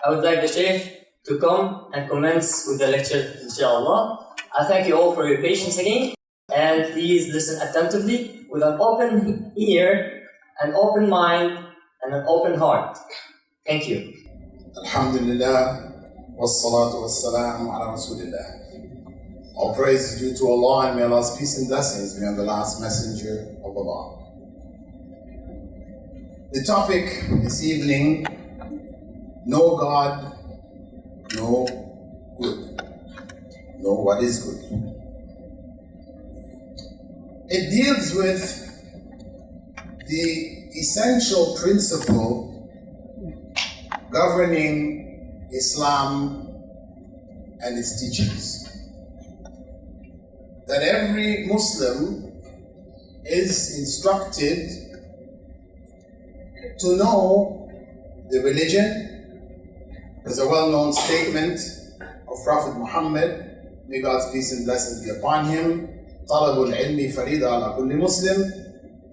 I would like the Sheikh to come and commence with the lecture, inshallah. I thank you all for your patience again, and please listen attentively with an open ear, an open mind, and an open heart. Thank you. Alhamdulillah, wassalatu wassalamu ala Rasulillah. All praise is due to Allah, and may Allah's peace and blessings be on the last messenger of Allah. The topic this evening, know God, know good. Know what is good. It deals with the essential principle governing Islam and its teachings. That every Muslim is instructed to know the religion. There's a well-known statement of Prophet Muhammad, may God's peace and blessings be upon him, طَلَبُ الْعِلْمِ فَرِيضَةٌ عَلَى كُلِّ مُسْلِمٍ,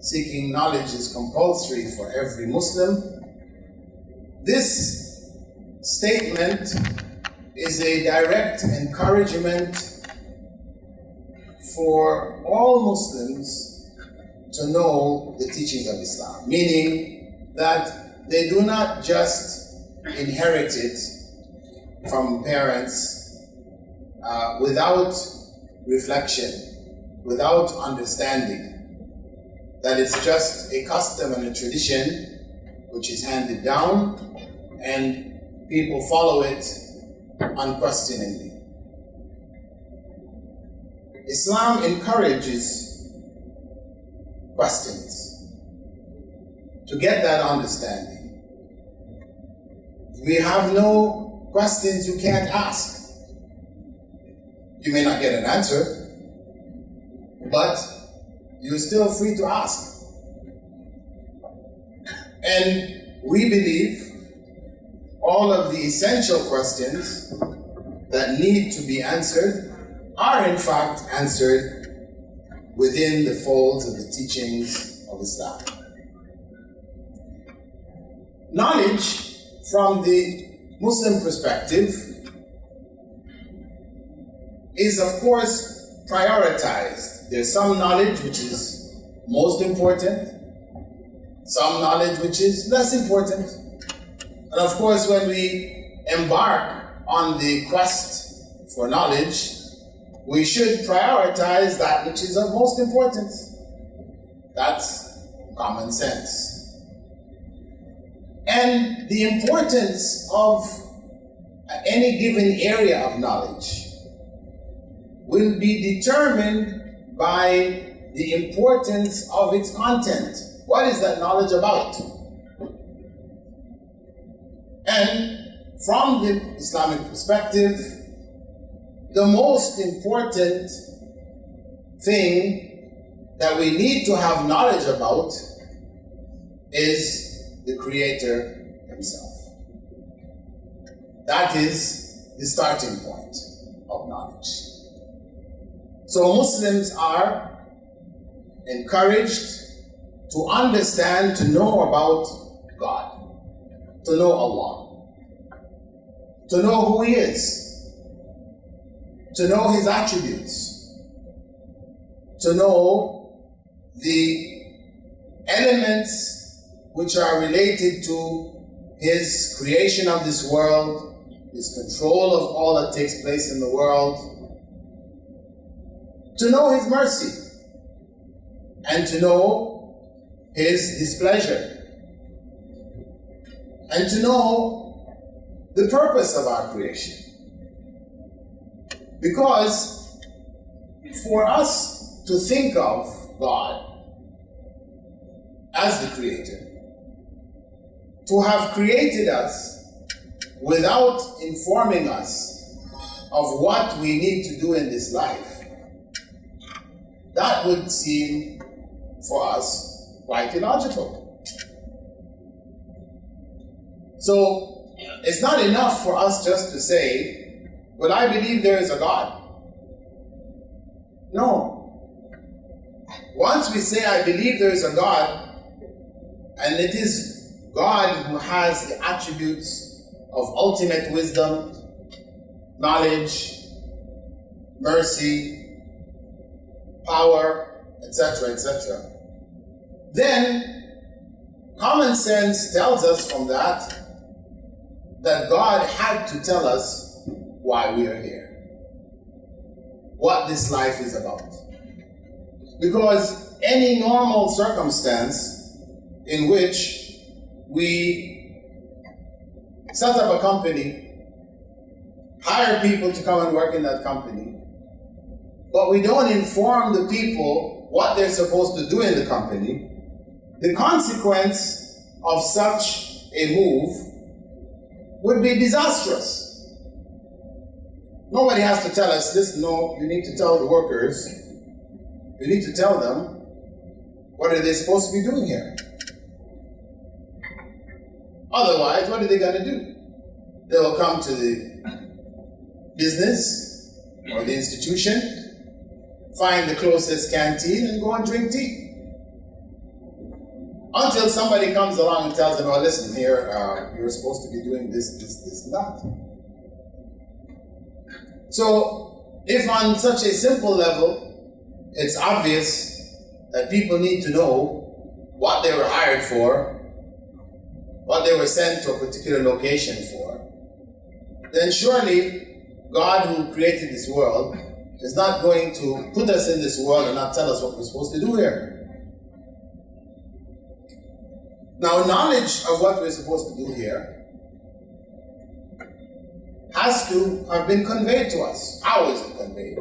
seeking knowledge is compulsory for every Muslim. This statement is a direct encouragement for all Muslims to know the teachings of Islam, meaning that they do not just inherit it from parents without reflection, without understanding, that it's just a custom and a tradition which is handed down and people follow it unquestioningly. Islam encourages questions to get that understanding. We have no questions you can't ask. You may not get an answer, but you're still free to ask. And we believe all of the essential questions that need to be answered are in fact answered within the folds of the teachings of Islam. Knowledge from the Muslim perspective is, of course, prioritized. There's some knowledge which is most important, some knowledge which is less important. And of course, when we embark on the quest for knowledge, we should prioritize that which is of most importance. That's common sense. And the importance of any given area of knowledge will be determined by the importance of its content. What is that knowledge about? And from the Islamic perspective, the most important thing that we need to have knowledge about is the Creator Himself. That is the starting point of knowledge. So Muslims are encouraged to understand, to know about God, to know Allah, to know who He is, to know His attributes, to know the elements which are related to His creation of this world, His control of all that takes place in the world, to know His mercy, and to know His displeasure, and to know the purpose of our creation. Because for us to think of God as the Creator, to have created us without informing us of what we need to do in this life, that would seem for us quite illogical. So it's not enough for us just to say, well, I believe there is a God. No. Once we say, I believe there is a God, and it is God who has the attributes of ultimate wisdom, knowledge, mercy, power, etc., etc., then common sense tells us from that God had to tell us why we are here, what this life is about. Because any normal circumstance in which we set up a company, hire people to come and work in that company, but we don't inform the people what they're supposed to do in the company, the consequence of such a move would be disastrous. Nobody has to tell us, listen, no, you need to tell the workers, you need to tell them what are they supposed to be doing here. Otherwise, what are they going to do? They will come to the business or the institution, find the closest canteen and go and drink tea. Until somebody comes along and tells them, oh, listen, here, you're supposed to be doing this, and that. So, if on such a simple level, it's obvious that people need to know what they were hired for, what they were sent to a particular location for, then surely God, who created this world, is not going to put us in this world and not tell us what we're supposed to do here. Now, knowledge of what we're supposed to do here has to have been conveyed to us. How is it conveyed?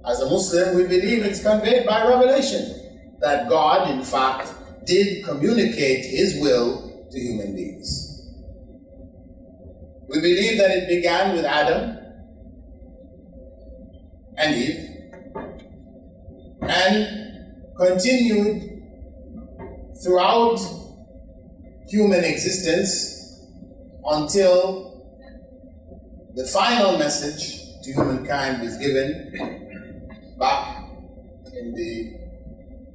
As a Muslim, we believe it's conveyed by revelation, that God, in fact, did communicate His will to human beings. We believe that it began with Adam and Eve and continued throughout human existence until the final message to humankind was given back in the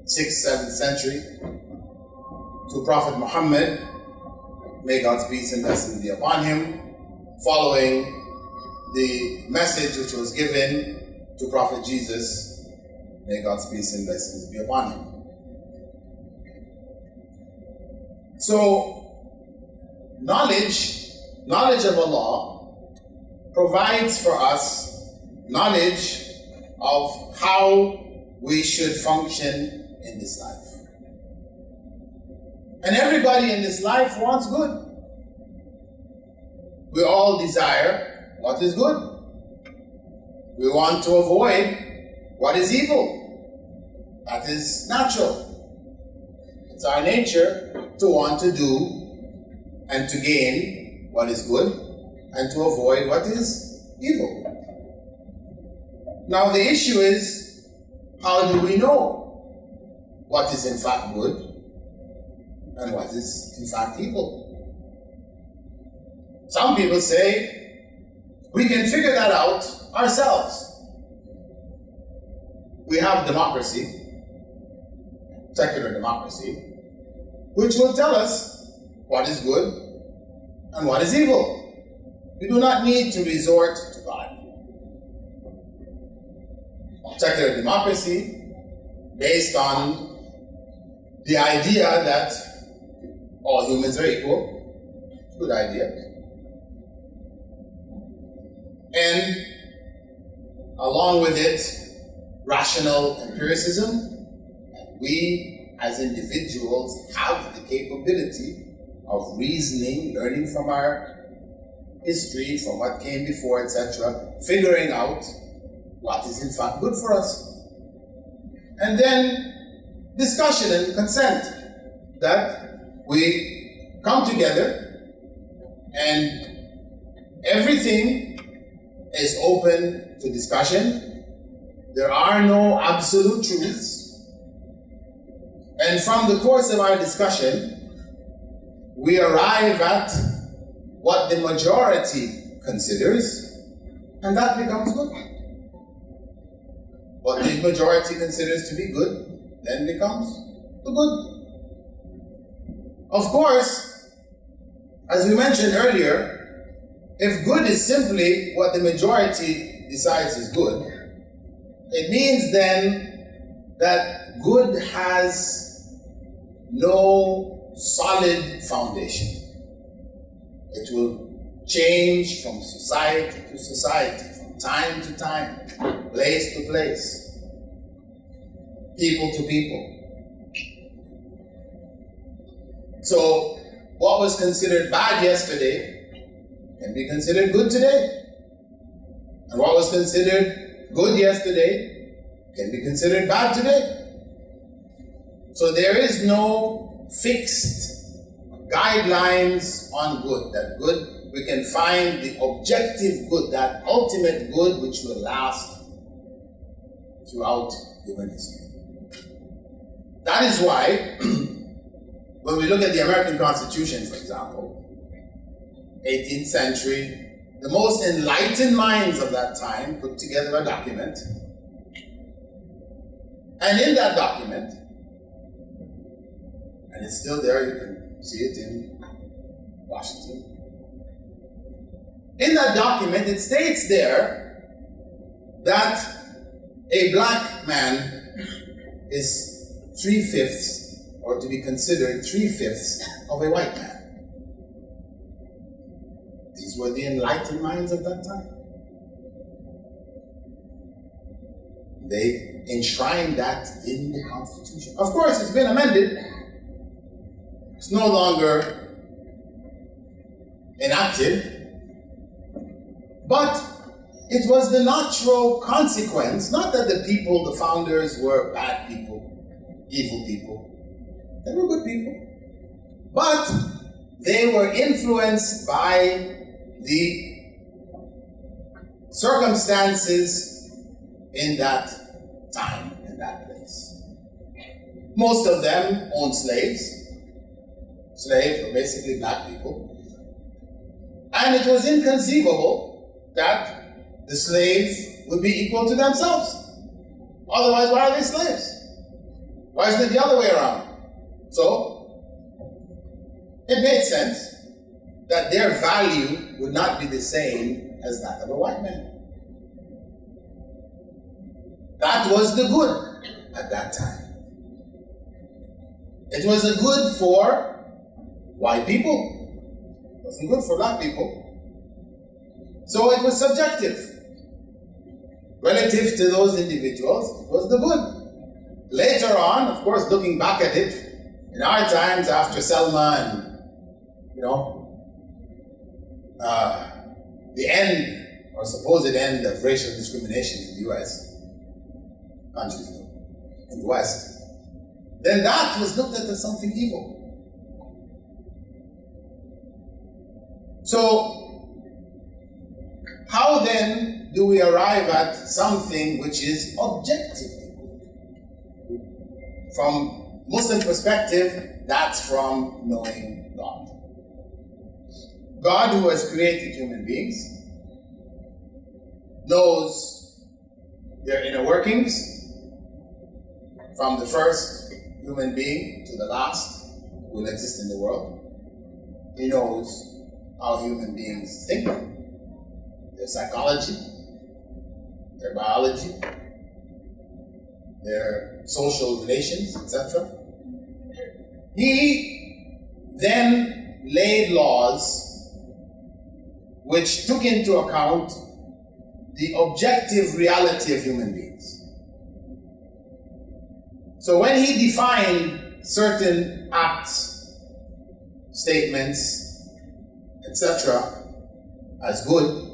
6th, 7th century to Prophet Muhammad, may God's peace and blessings be upon him, following the message which was given to Prophet Jesus, may God's peace and blessings be upon him. So, knowledge of Allah provides for us knowledge of how we should function in this life. And everybody in this life wants good. We all desire what is good. We want to avoid what is evil. That is natural. It's our nature to want to do and to gain what is good and to avoid what is evil. Now the issue is, how do we know what is in fact good and what is in fact evil? Some people say, we can figure that out ourselves. We have democracy, secular democracy, which will tell us what is good and what is evil. We do not need to resort to God. Secular democracy, based on the idea that all humans are equal, good idea. And along with it, rational empiricism. We as individuals have the capability of reasoning, learning from our history, from what came before, etc., figuring out what is in fact good for us. And then discussion and consent, that we come together and everything is open to discussion. There are no absolute truths. And from the course of our discussion, we arrive at what the majority considers, and that becomes good. What the majority considers to be good then becomes the good. Of course, as we mentioned earlier, If good is simply what the majority decides is good, it means then that good has no solid foundation. It will change from society to society, from time to time, place to place, people to people. So what was considered bad yesterday can be considered good today. And what was considered good yesterday can be considered bad today. So there is no fixed guidelines on good. That good, we can find the objective good, that ultimate good which will last throughout human history. That is why when we look at the American Constitution, for example, 18th century, the most enlightened minds of that time put together a document. And in that document, and it's still there, you can see it in Washington. In that document, it states there that a black man is 3/5, or to be considered 3/5 of a white man. These were the enlightened minds of that time. They enshrined that in the Constitution. Of course, it's been amended. It's no longer enacted. But it was the natural consequence, not that the people, the founders, were bad people, evil people. They were good people. But they were influenced by the circumstances in that time, in that place. Most of them owned slaves. Slaves were basically black people. And it was inconceivable that the slave would be equal to themselves. Otherwise, why are they slaves? Why isn't it the other way around? So, it made sense that their value would not be the same as that of a white man. That was the good at that time. It was a good for white people. It wasn't good for black people. So it was subjective. Relative to those individuals, it was the good. Later on, of course, looking back at it, in our times after Selma and, the end or supposed end of racial discrimination in the US, countries in the West, then that was looked at as something evil. So, how then do we arrive at something which is objectively good? From Muslim perspective, that's from knowing God. God, who has created human beings, knows their inner workings, from the first human being to the last who will exist in the world. He knows how human beings think, their psychology, their biology, their social relations, etc. He then laid laws which took into account the objective reality of human beings. So when he defined certain acts, statements, etc., as good,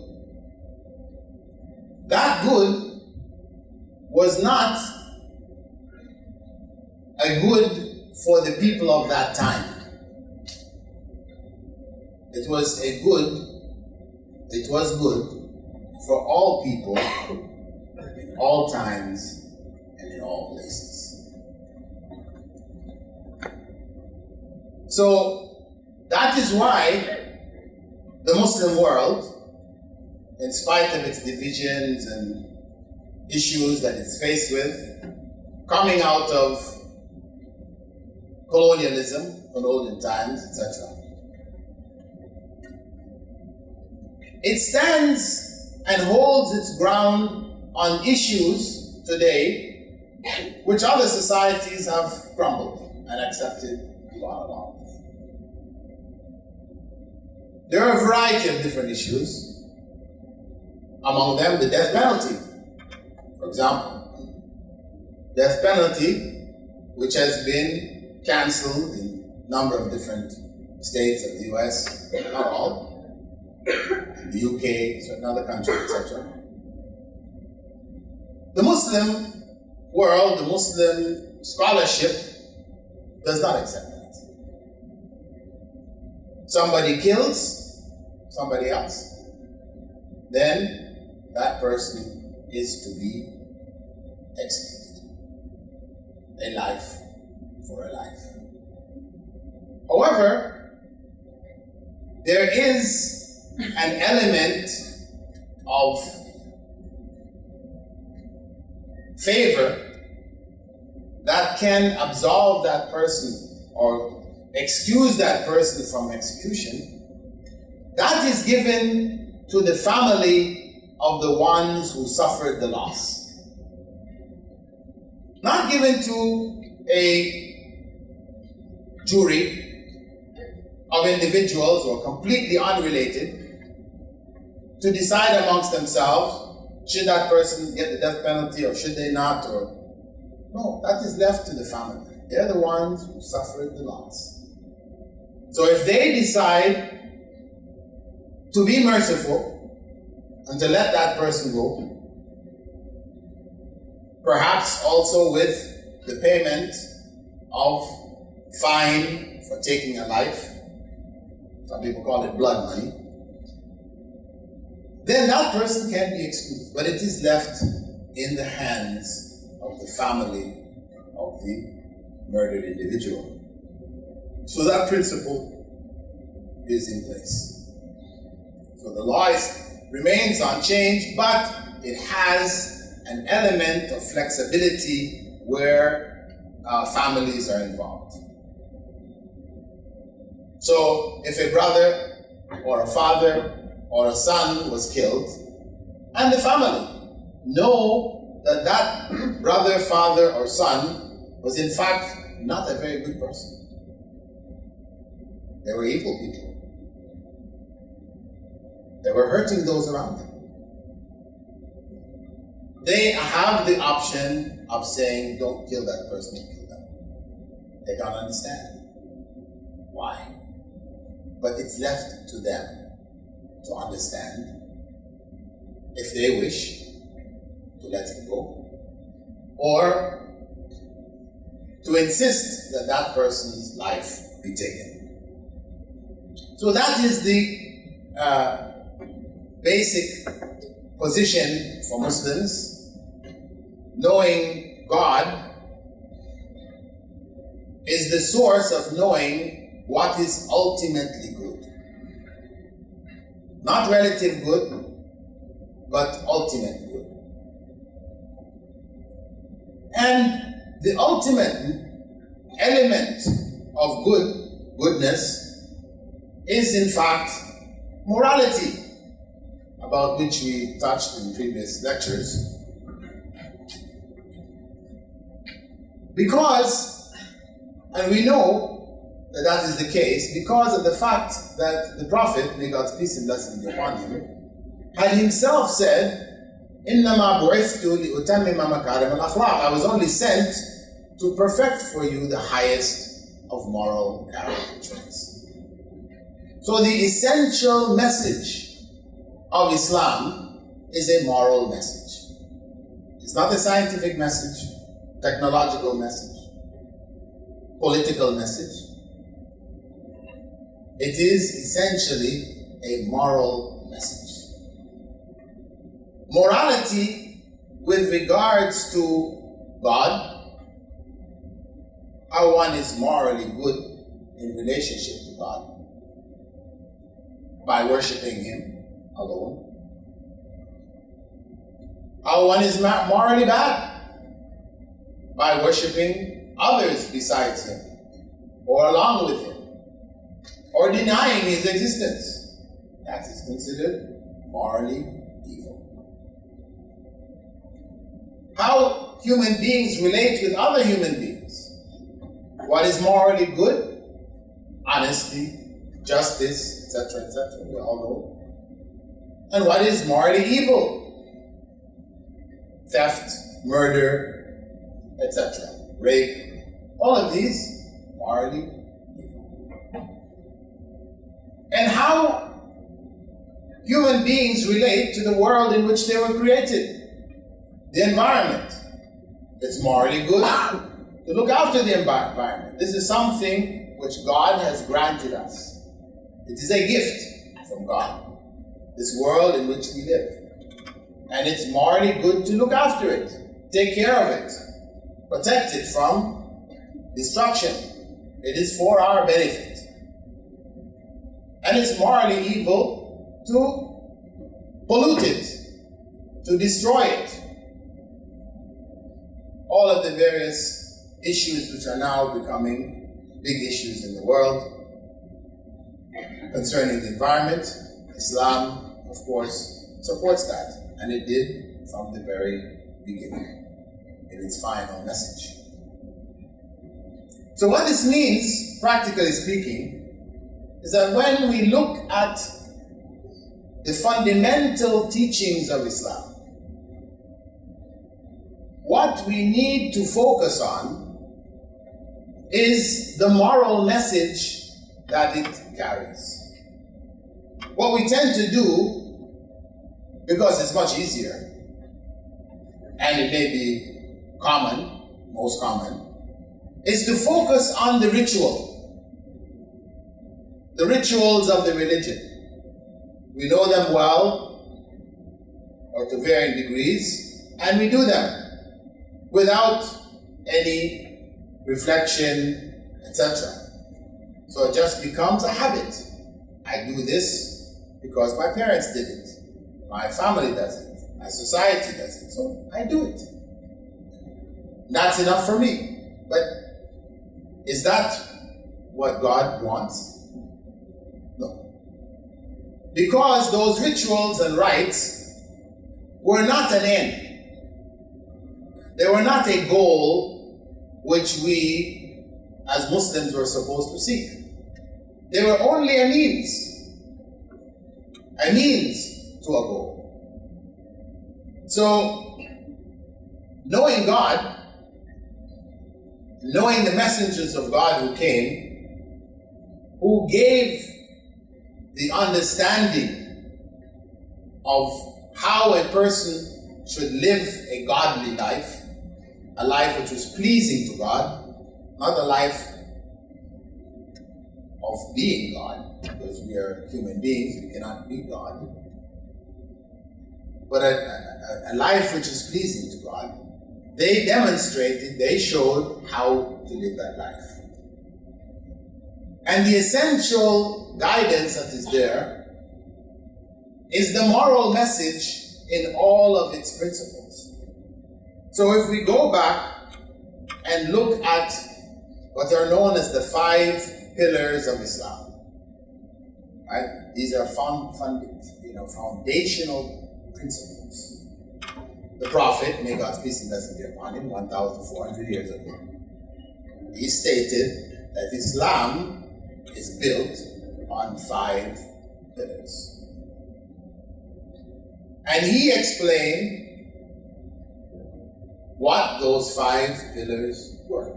that good was not a good for the people of that time. It was good for all people, in all times, and in all places. So, that is why the Muslim world, in spite of its divisions and issues that it's faced with, coming out of colonialism, colonial times, etc., it stands and holds its ground on issues today which other societies have crumbled and accepted to gone along with. There are a variety of different issues. Among them, the death penalty. For example, death penalty, which has been cancelled in a number of different states of the US, not all, in the UK, certain other countries, etc. The Muslim world, the Muslim scholarship does not accept that. Somebody kills somebody else, then that person is to be executed. A life for a life. However, there is an element of favor that can absolve that person or excuse that person from execution. That is given to the family of the ones who suffered the loss. Not given to a jury of individuals who are completely unrelated to decide amongst themselves, should that person get the death penalty or should they not, or no, that is left to the family. They're the ones who suffered the loss. So if they decide to be merciful and to let that person go, perhaps also with the payment of fine for taking a life, some people call it blood money, then that person can be excused, but it is left in the hands of the family of the murdered individual. So that principle is in place. So the law remains unchanged, but it has an element of flexibility where families are involved. So if a brother or a father or a son was killed, and the family know that that brother, father, or son was in fact not a very good person. They were evil people. They were hurting those around them. They have the option of saying, don't kill that person, don't kill them. They don't understand why. But it's left to them to understand if they wish to let it go, or to insist that that person's life be taken. So that is the basic position for Muslims. Knowing God is the source of knowing what is ultimately good. Not relative good, but ultimate good. And the ultimate element of goodness is in fact morality, about which we touched in previous lectures. Because, and we know that that is the case, because of the fact that the Prophet, may God's peace and blessing be upon him, had himself said, إِنَّمَا بُعِثْتُ لِأُتَمِّمَ مَكَارِمَ الْأَخْلَاقِ. I was only sent to perfect for you the highest of moral character traits. So the essential message of Islam is a moral message. It's not a scientific message, technological message, political message. It is essentially a moral message. Morality with regards to God, how one is morally good in relationship to God, by worshiping Him alone. How one is morally bad, by worshiping others besides Him, or along with Him, or denying His existence. That is considered morally evil. How human beings relate with other human beings. What is morally good? Honesty, justice, etc., etc. We all know. And what is morally evil? Theft, murder, etc. Rape. All of these morally evil. And how human beings relate to the world in which they were created. The environment. It's morally good to look after the environment. This is something which God has granted us. It is a gift from God, this world in which we live. And it's morally good to look after it, take care of it, protect it from destruction. It is for our benefit. And it's morally evil to pollute it, to destroy it. All of the various issues which are now becoming big issues in the world concerning the environment, Islam, of course, supports that. And it did from the very beginning, in its final message. So what this means, practically speaking, is that when we look at the fundamental teachings of Islam, what we need to focus on is the moral message that it carries. What we tend to do, because it's much easier, and it may be common, most common, is to focus on the ritual, the rituals of the religion. We know them well, or to varying degrees, and we do them without any reflection, etc. So it just becomes a habit. I do this because my parents did it, my family does it, my society does it, so I do it. That's enough for me. But is that what God wants? No. Because those rituals and rites were not an end. They were not a goal which we as Muslims were supposed to seek. They were only a means to a goal. So, knowing God, knowing the messengers of God who came, who gave the understanding of how a person should live a godly life, a life which was pleasing to God, not a life of being God, because we are human beings, we cannot be God, but a life which is pleasing to God. They demonstrated, they showed how to live that life. And the essential guidance that is there is the moral message in all of its principles. So if we go back and look at what are known as the 5 pillars of Islam, right? These are foundational principles. The Prophet, may God's peace and blessing be upon him, 1,400 years ago, he stated that Islam is built on 5 pillars. And he explained what those 5 pillars were.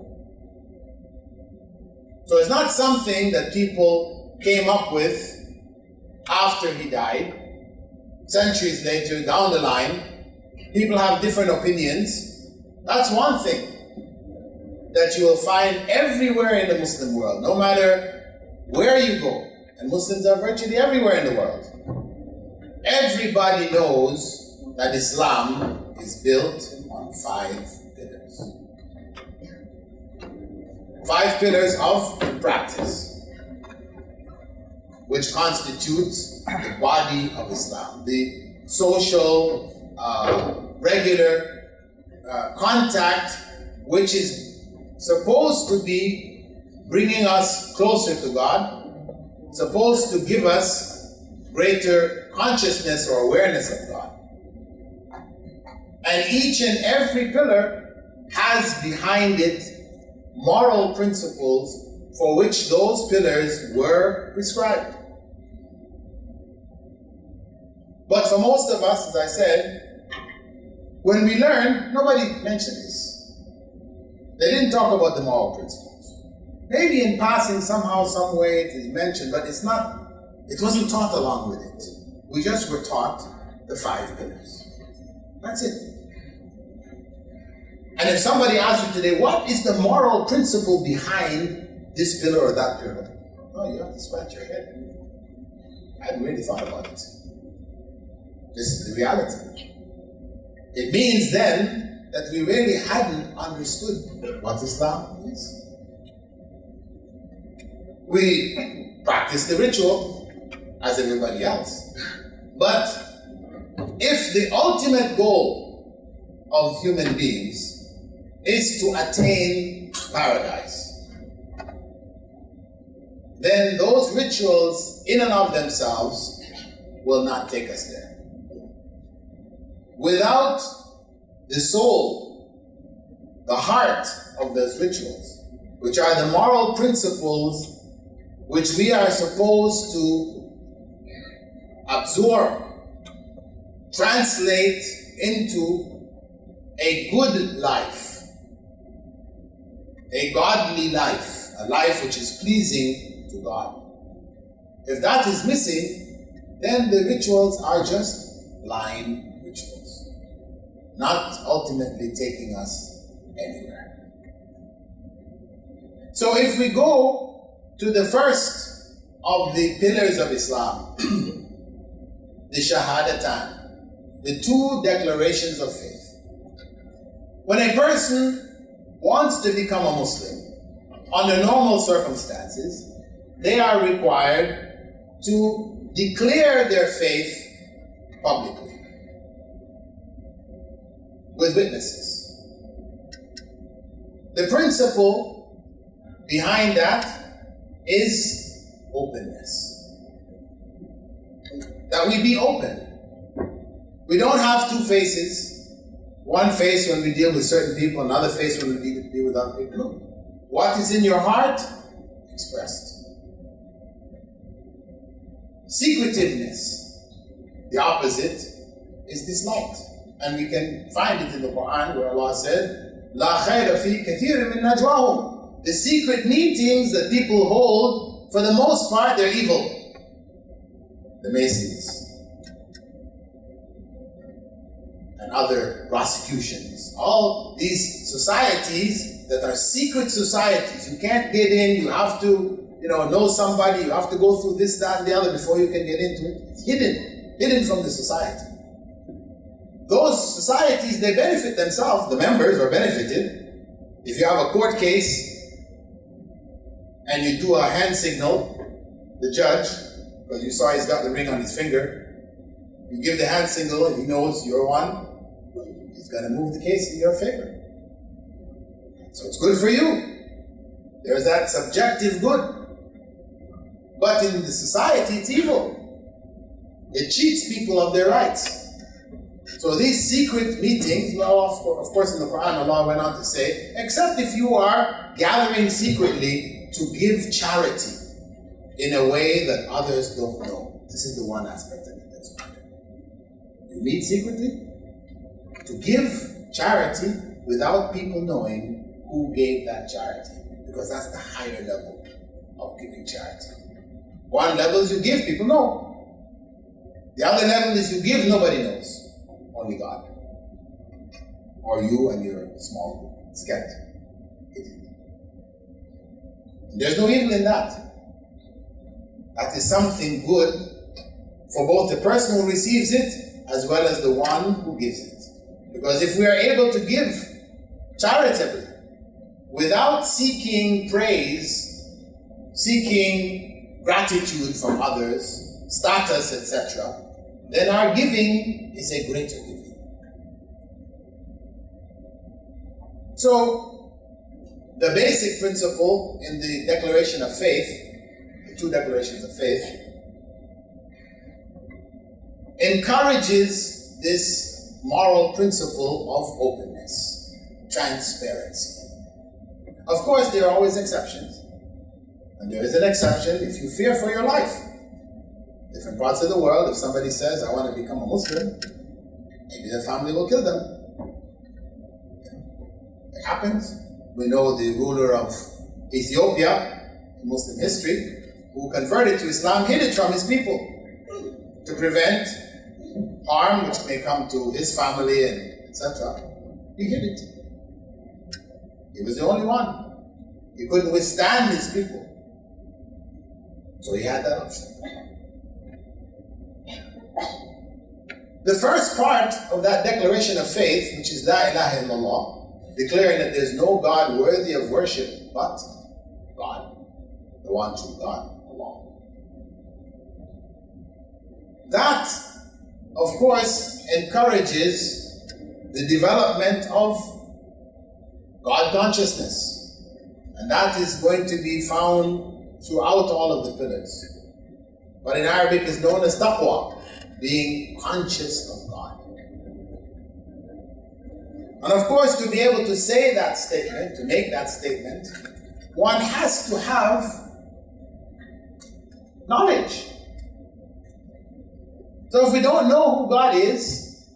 So it's not something that people came up with after he died. Centuries later, down the line, people have different opinions. That's one thing that you will find everywhere in the Muslim world, no matter where you go. And Muslims are virtually everywhere in the world. Everybody knows that Islam is built on 5 pillars. 5 pillars of practice, which constitutes the body of Islam, the social, regular contact, which is supposed to be bringing us closer to God, supposed to give us greater consciousness or awareness of God. And each and every pillar has behind it moral principles for which those pillars were prescribed. But for most of us, as I said, when we learn, nobody mentioned this. They didn't talk about the moral principles. Maybe in passing, somehow, some way it is mentioned, but it wasn't taught along with it. We just were taught the 5 pillars. That's it. And if somebody asks you today, what is the moral principle behind this pillar or that pillar? Oh, you have to scratch your head. I hadn't really thought about it. This is the reality. It means then that we really hadn't understood what Islam is. We practice the ritual as everybody else. But if the ultimate goal of human beings is to attain paradise, then those rituals in and of themselves will not take us there. Without the soul, the heart of those rituals, which are the moral principles which we are supposed to absorb, translate into a good life, a godly life, a life which is pleasing to God. If that is missing, then the rituals are just blind rituals, not ultimately taking us anywhere. So if we go to the first of the pillars of Islam, the Shahadatan, the 2 declarations of faith. When a person wants to become a Muslim, under normal circumstances, they are required to declare their faith publicly with witnesses. The principle behind that is openness. That we be open. We don't have 2 faces. One face when we deal with certain people, another face when we deal with other people. No. What is in your heart? Expressed. Secretiveness, the opposite, is disliked. And we can find it in the Quran where Allah said, "La khayra fi kathirin min najwahum." The secret meetings that people hold, for the most part, they're evil. The Masons and other prosecutions, all these societies that are secret societies. You can't get in, you have to know somebody, you have to go through this, that, and the other before you can get into it. It's hidden from the society. Those societies, they benefit themselves, the members are benefited. If you have a court case and you do a hand signal, the judge, because you saw he's got the ring on his finger, you give the hand signal and he knows you're one, he's going to move the case in your favor. So it's good for you. There's that subjective good. But in the society, it's evil. It cheats people of their rights. So these secret meetings, well, of course in the Quran, Allah went on to say, except if you are gathering secretly to give charity in a way that others don't know. This is the one aspect of it that's important. You meet secretly to give charity without people knowing who gave that charity, because that's the higher level of giving charity. One level is you give, people know. The other level is you give, nobody knows. Only God. Or you and your small group. It's kept hidden. There's no evil in that. That is something good for both the person who receives it as well as the one who gives it. Because if we are able to give charitably, without seeking praise, seeking gratitude from others, status, etc., then our giving is a greater giving. So, the basic principle in the declaration of faith, the 2 declarations of faith, encourages this moral principle of openness, transparency. Of course, there are always exceptions. And there is an exception if you fear for your life. Different parts of the world, if somebody says, I want to become a Muslim, maybe their family will kill them. It happens. We know the ruler of Ethiopia in Muslim history, who converted to Islam, hid it from his people to prevent harm which may come to his family and etc. He hid it. He was the only one. He couldn't withstand his people. So he had that option. The first part of that declaration of faith, which is La ilaha illallah, declaring that there's no God worthy of worship but God, the one true God, Allah. That, of course, encourages the development of God consciousness. And that is going to be found throughout all of the pillars. But in Arabic is known as taqwa, being conscious of God. And of course, to be able to say that statement, to make that statement, one has to have knowledge. So if we don't know who God is,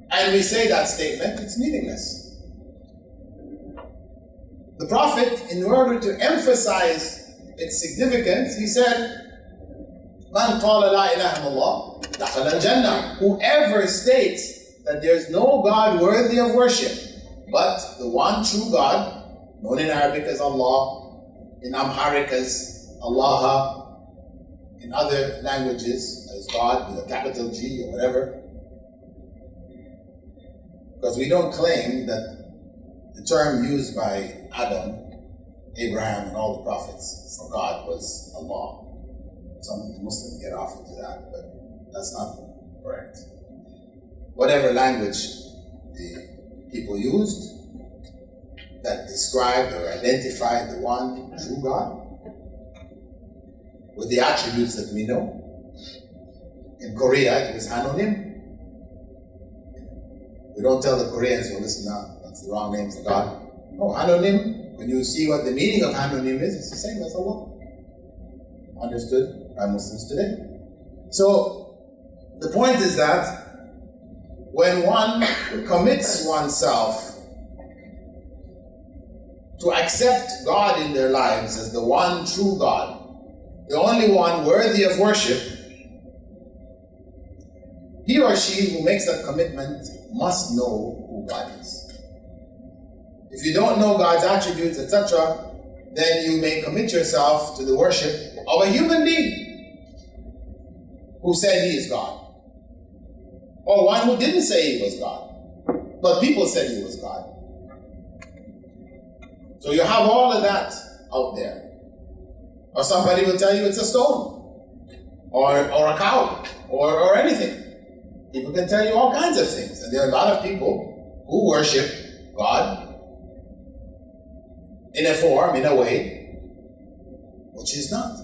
and we say that statement, it's meaningless. The Prophet, in order to emphasize its significance, he said, Man qala la ilaha illallah, dakhala al-jannah. Whoever states that there's no God worthy of worship but the one true God, known in Arabic as Allah, in Amharic as Allah, in other languages as God with a capital G or whatever. Because we don't claim that the term used by Adam, Abraham, and all the prophets for God was Allah. Some Muslims get off into that, but that's not correct. Whatever language the people used that described or identified the one true God with the attributes that we know. In Korea, it was Hanonim. We don't tell the Koreans, well, listen now, that's the wrong name for God. No, Hanonim, when you see what the meaning of Hanonim is, it's the same as Allah. Understood by Muslims today. So, the point is that when one commits oneself to accept God in their lives as the one true God, the only one worthy of worship, he or she who makes that commitment must know who God is. If you don't know God's attributes, etc., then you may commit yourself to the worship of a human being who said he is God. Or one who didn't say he was God, but people said he was God. So you have all of that out there. Or somebody will tell you it's a stone, or a cow, or anything. People can tell you all kinds of things. And there are a lot of people who worship God in a form, in a way, which is not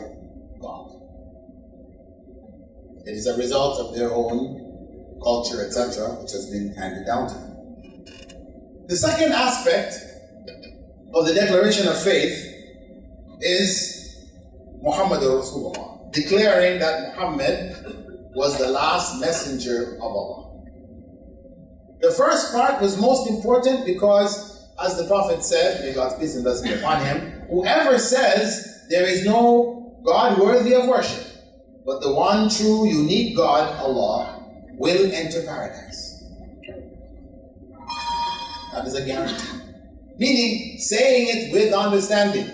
God. It is a result of their own culture, etc., which has been handed down to them. The second aspect of the declaration of faith is Muhammad Rasulullah, declaring that Muhammad was the last messenger of Allah. The first part was most important because, as the Prophet said, may God's peace and blessing upon him, whoever says there is no God worthy of worship, but the one true, unique God, Allah, will enter paradise. That is a guarantee. Meaning, saying it with understanding.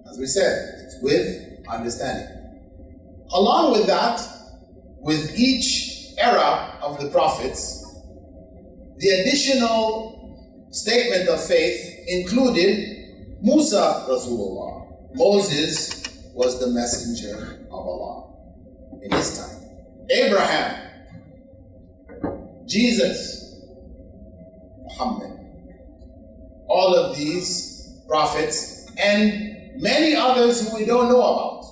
As we said, it's with understanding. Along with that, with each era of the prophets, the additional statement of faith included Musa Rasulullah. Moses was the messenger of Allah in his time. Abraham, Jesus, Muhammad. All of these prophets and many others who we don't know about,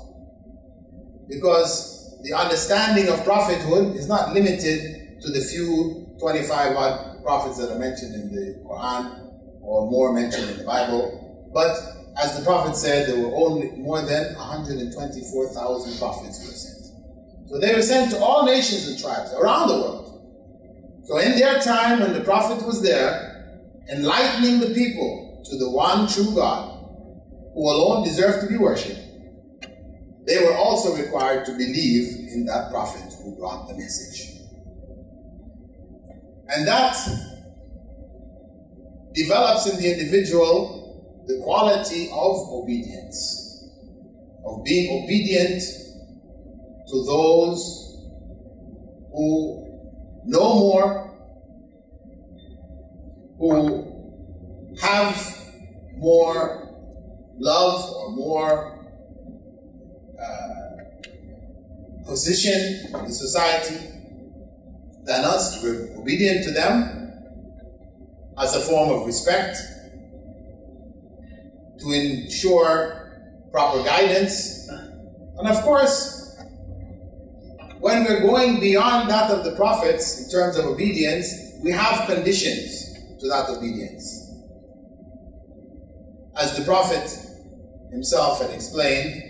because the understanding of prophethood is not limited to the few 25 odd prophets that are mentioned in the Quran or more mentioned in the Bible, but as the Prophet said, there were only more than 124,000 prophets who were sent. So they were sent to all nations and tribes around the world. So in their time, when the Prophet was there, enlightening the people to the one true God, who alone deserved to be worshipped, they were also required to believe in that Prophet who brought the message. And that develops in the individual the quality of obedience, of being obedient to those who know more, who have more love or more position in the society than us. We're obedient to them as a form of respect, to ensure proper guidance. And of course, when we're going beyond that of the prophets in terms of obedience, we have conditions to that obedience. As the Prophet himself had explained,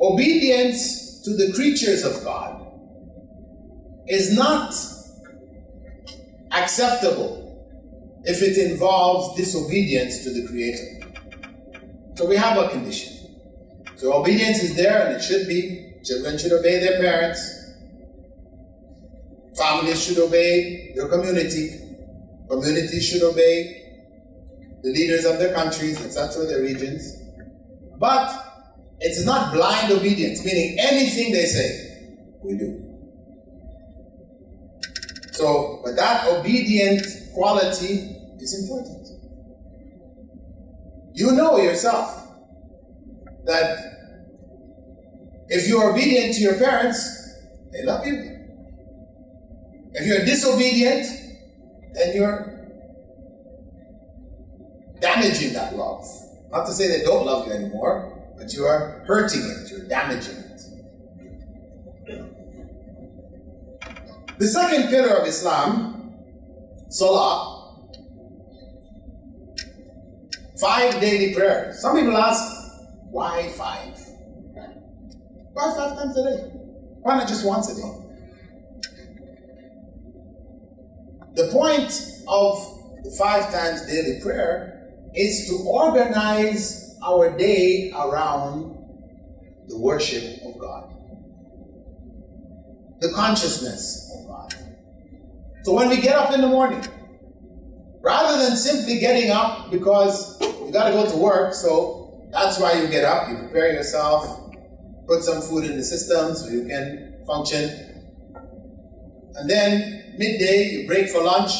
obedience to the creatures of God is not acceptable if it involves disobedience to the Creator. So we have a condition. So obedience is there, and it should be. Children should obey their parents. Families should obey their community. Communities should obey the leaders of their countries, etc., their regions. But it's not blind obedience, meaning anything they say, we do. So, but that obedient quality is important. You know yourself that if you're obedient to your parents, they love you. If you're disobedient, then you're damaging that love. Not to say they don't love you anymore, but you are hurting it, you're damaging it. The second pillar of Islam, Salah, 5 daily prayers. Some people ask, why 5? Why 5 times a day? Why not just once a day? The point of the 5 times daily prayer is to organize our day around the worship of God, the consciousness of God. So when we get up in the morning, rather than simply getting up because you got to go to work, so that's why you get up, you prepare yourself, put some food in the system so you can function, and then midday you break for lunch,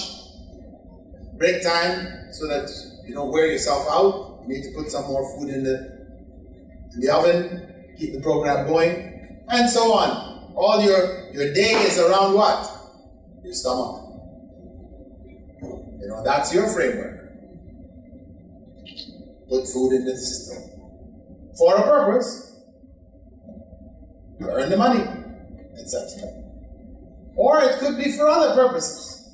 break time so that you don't wear yourself out. You need to put some more food in the oven, keep the program going, and so on. All your day is around what? Your stomach. You know, that's your framework. Put food in the system. For a purpose. Earn the money, etc. Or it could be for other purposes.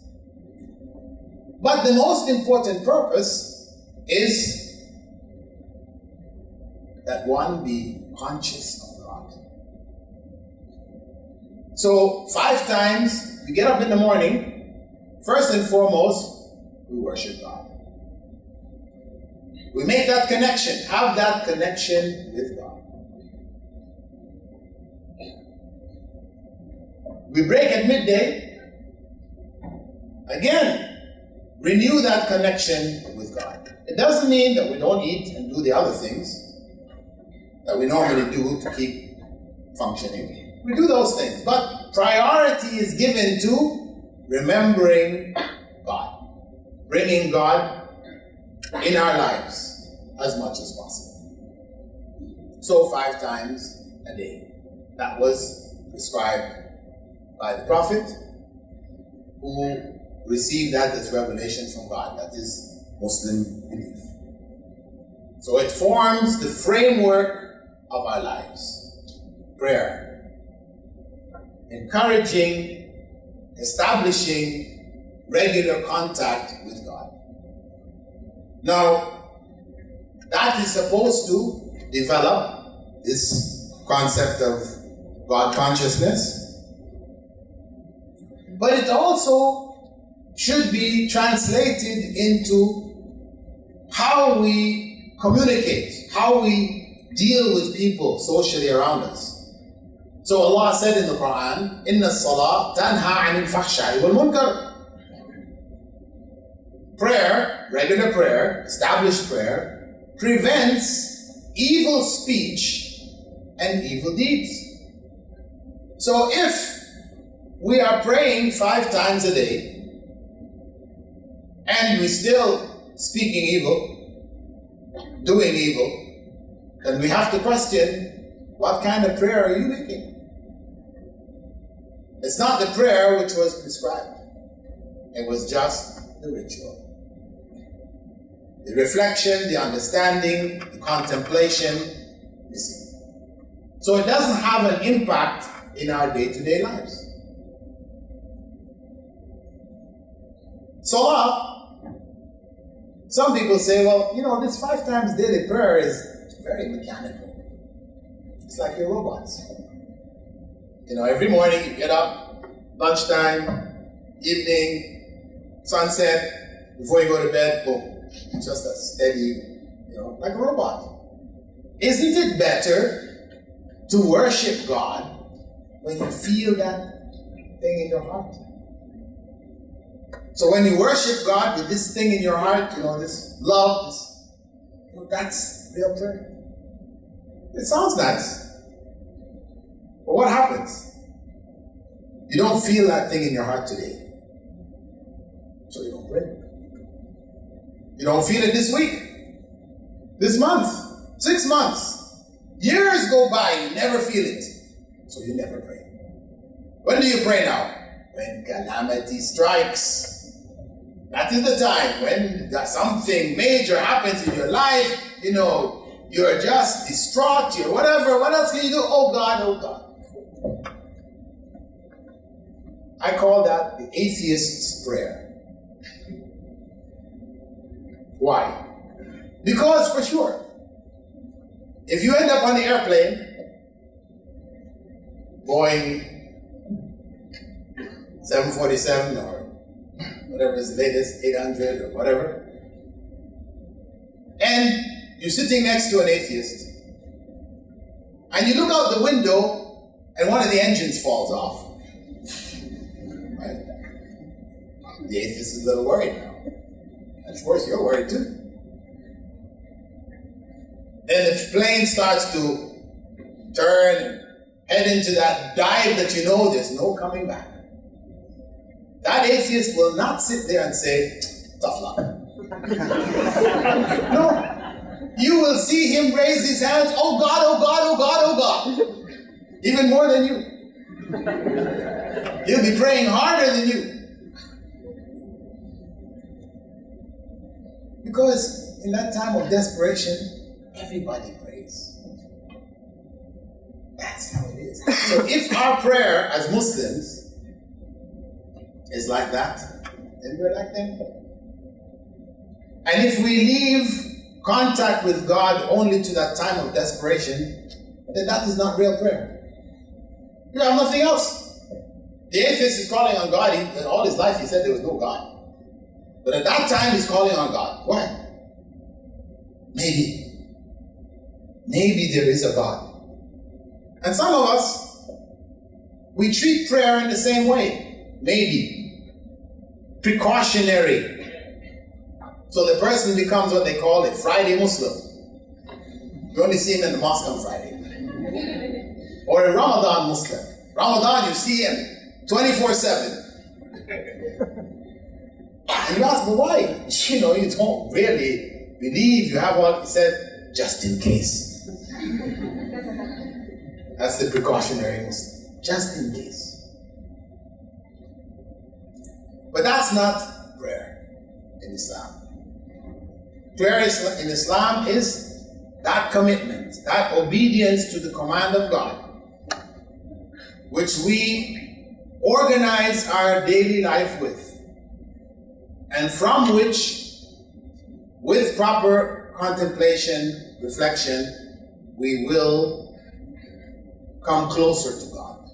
But the most important purpose is that one be conscious of God. So 5 times we get up in the morning, first and foremost, we worship God. We make that connection, have that connection with God. We break at midday, again, renew that connection with God. It doesn't mean that we don't eat and do the other things that we normally do to keep functioning. We do those things, but priority is given to remembering God, bringing God in our lives as much as possible. So 5 times a day. That was prescribed by the Prophet, who received that as revelation from God. That is Muslim belief. So it forms the framework of our lives. Prayer. Encouraging, establishing regular contact with God. Now, that is supposed to develop this concept of God consciousness, but it also should be translated into how we communicate, how we deal with people socially around us. So Allah said in the Quran, "Inna as-salah tanha 'anil fahsha'i wal munkar." Prayer, regular prayer, established prayer, prevents evil speech and evil deeds. So if we are praying 5 times a day and we're still speaking evil, doing evil, then we have to question, what kind of prayer are you making? It's not the prayer which was prescribed. It was just the ritual. The reflection, the understanding, the contemplation, missing. So it doesn't have an impact in our day-to-day lives. Salah, some people say, well, this 5 times daily prayer is very mechanical. It's like your robots. Every morning you get up, lunchtime, evening, sunset, before you go to bed, boom. It's just a steady, like a robot. Isn't it better to worship God when you feel that thing in your heart? So when you worship God with this thing in your heart, this love, that's real prayer. It sounds nice. But what happens? You don't feel that thing in your heart today. So you don't pray. You don't feel it this week, this month, 6 months. Years go by, you never feel it. So you never pray. When do you pray now? When calamity strikes. That is the time when something major happens in your life, you're just distraught, you're whatever. What else can you do? Oh God, oh God. I call that the atheist's prayer. Why? Because for sure, if you end up on the airplane, Boeing 747 or whatever is the latest, 800 or whatever, and you're sitting next to an atheist, and you look out the window and one of the engines falls off, right? The atheist is a little worried now. Of course, you're worried too. Then the plane starts to turn and head into that dive that there's no coming back. That atheist will not sit there and say, tough luck. No. You will see him raise his hands, oh God, oh God, oh God, oh God. Even more than you. He'll be praying harder than you. Because in that time of desperation, everybody prays. That's how it is. So if our prayer as Muslims is like that, then we're like them. And if we leave contact with God only to that time of desperation, then that is not real prayer. You have nothing else. The atheist is calling on God. All his life he said there was no God. But at that time, he's calling on God. Why? Maybe there is a God. And some of us, we treat prayer in the same way. Maybe. Precautionary. So the person becomes what they call a Friday Muslim. You only see him in the mosque on Friday. Or a Ramadan Muslim. Ramadan, you see him 24/7. And you ask, well, why? You don't really believe you have what he said, just in case. That's the precautionary Muslim. Just in case. But that's not prayer in Islam. Prayer in Islam is that commitment, that obedience to the command of God, which we organize our daily life with, and from which, with proper contemplation, reflection, we will come closer to God.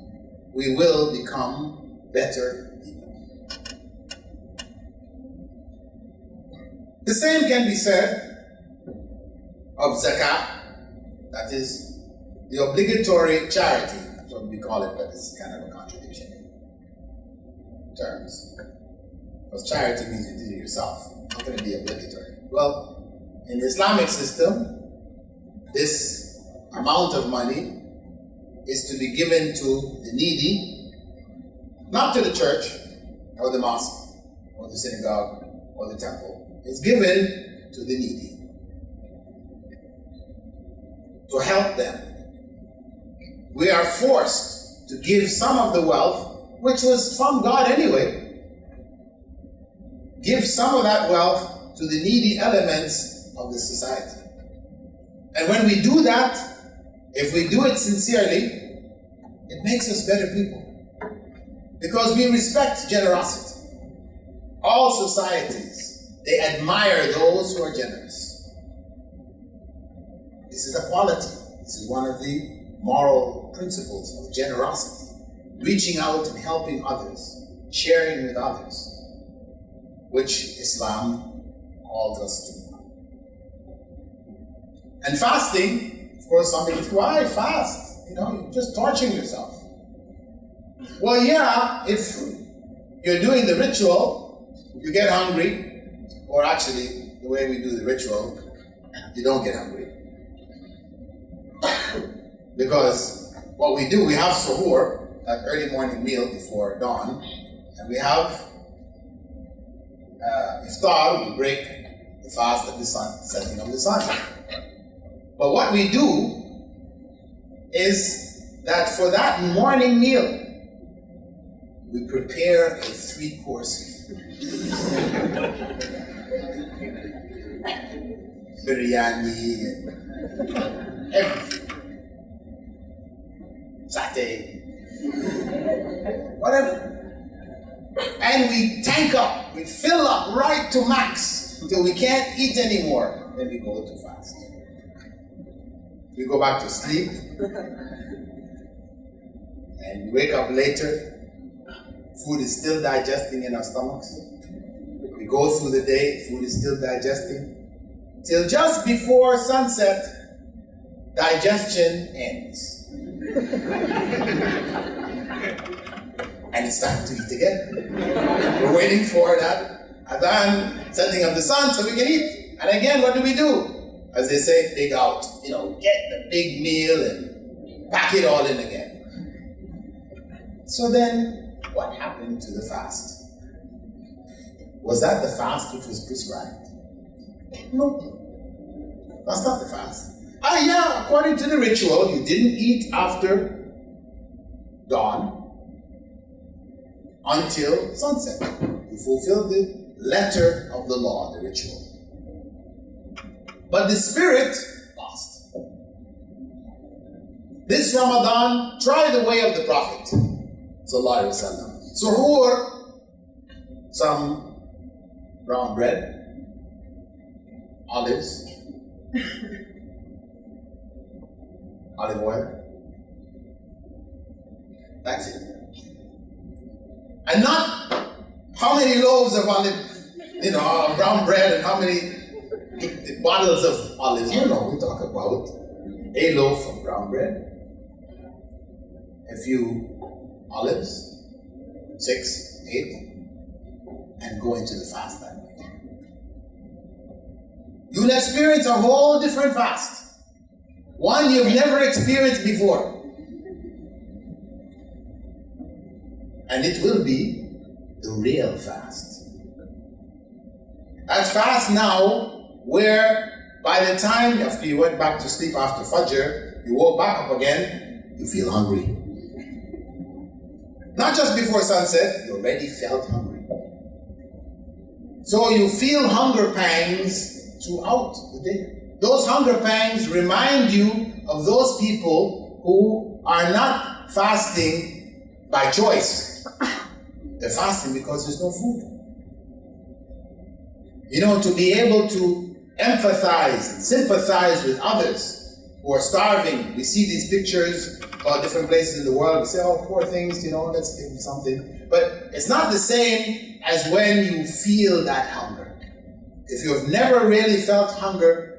We will become better people. The same can be said of zakat, that is the obligatory charity. That's what we call it, but it's kind of a contradiction in terms. Because charity means you do it yourself. How can it be obligatory? Well, in the Islamic system, this amount of money is to be given to the needy, not to the church, or the mosque, or the synagogue, or the temple. It's given to the needy, to help them. We are forced to give some of the wealth, which was from God anyway, give some of that wealth to the needy elements of the society. And when we do that, if we do it sincerely, it makes us better people. Because we respect generosity. All societies, they admire those who are generous. This is a quality. This is one of the moral principles of generosity. Reaching out and helping others, sharing with others, which Islam calls us to. And fasting, of course, somebody says, why fast? You know, you're just torturing yourself. Well, yeah, if you're doing the ritual, you get hungry, or actually, the way we do the ritual, you don't get hungry. Because what we do, we have suhoor, that early morning meal before dawn, and we have iftar, we break the fast at the setting of the sun. But what we do is that for that morning meal, we prepare a 3-course meal. Biryani and everything. Satay. Whatever. And we tank up, we fill up right to max until we can't eat anymore. Then we go to fast. We go back to sleep. And we wake up later. Food is still digesting in our stomachs. We go through the day, food is still digesting. Till just before sunset, digestion ends. And it's time to eat again. We're waiting for that adhan, setting of the sun, so we can eat. And again, what do? As they say, dig out. You know, get the big meal and pack it all in again. So then, what happened to the fast? Was that the fast which was prescribed? No. That's not the fast. Yeah, according to the ritual, you didn't eat after dawn until sunset. You fulfilled the letter of the law, the ritual. But the spirit lost. This Ramadan, try the way of the Prophet Sallallahu Alaihi Wasallam. Suhoor, some brown bread, olives, olive oil. That's it. And not how many loaves of brown bread and how many bottles of olives. No, we talk about a loaf of brown bread, a few olives, 6, 8, and go into the fast that night. You'll experience a whole different fast. One you've never experienced before. And it will be the real fast. That fast now, where by the time after you went back to sleep after Fajr, you woke back up again, you feel hungry. Not just before sunset, you already felt hungry. So you feel hunger pangs throughout the day. those hunger pangs remind you of those people who are not fasting by choice. They're fasting because there's no food. You know, to be able to empathize and sympathize with others who are starving. We see these pictures about different places in the world. We say, oh, poor things, you know, let's give them something. But it's not the same as when you feel that hunger. If you have never really felt hunger,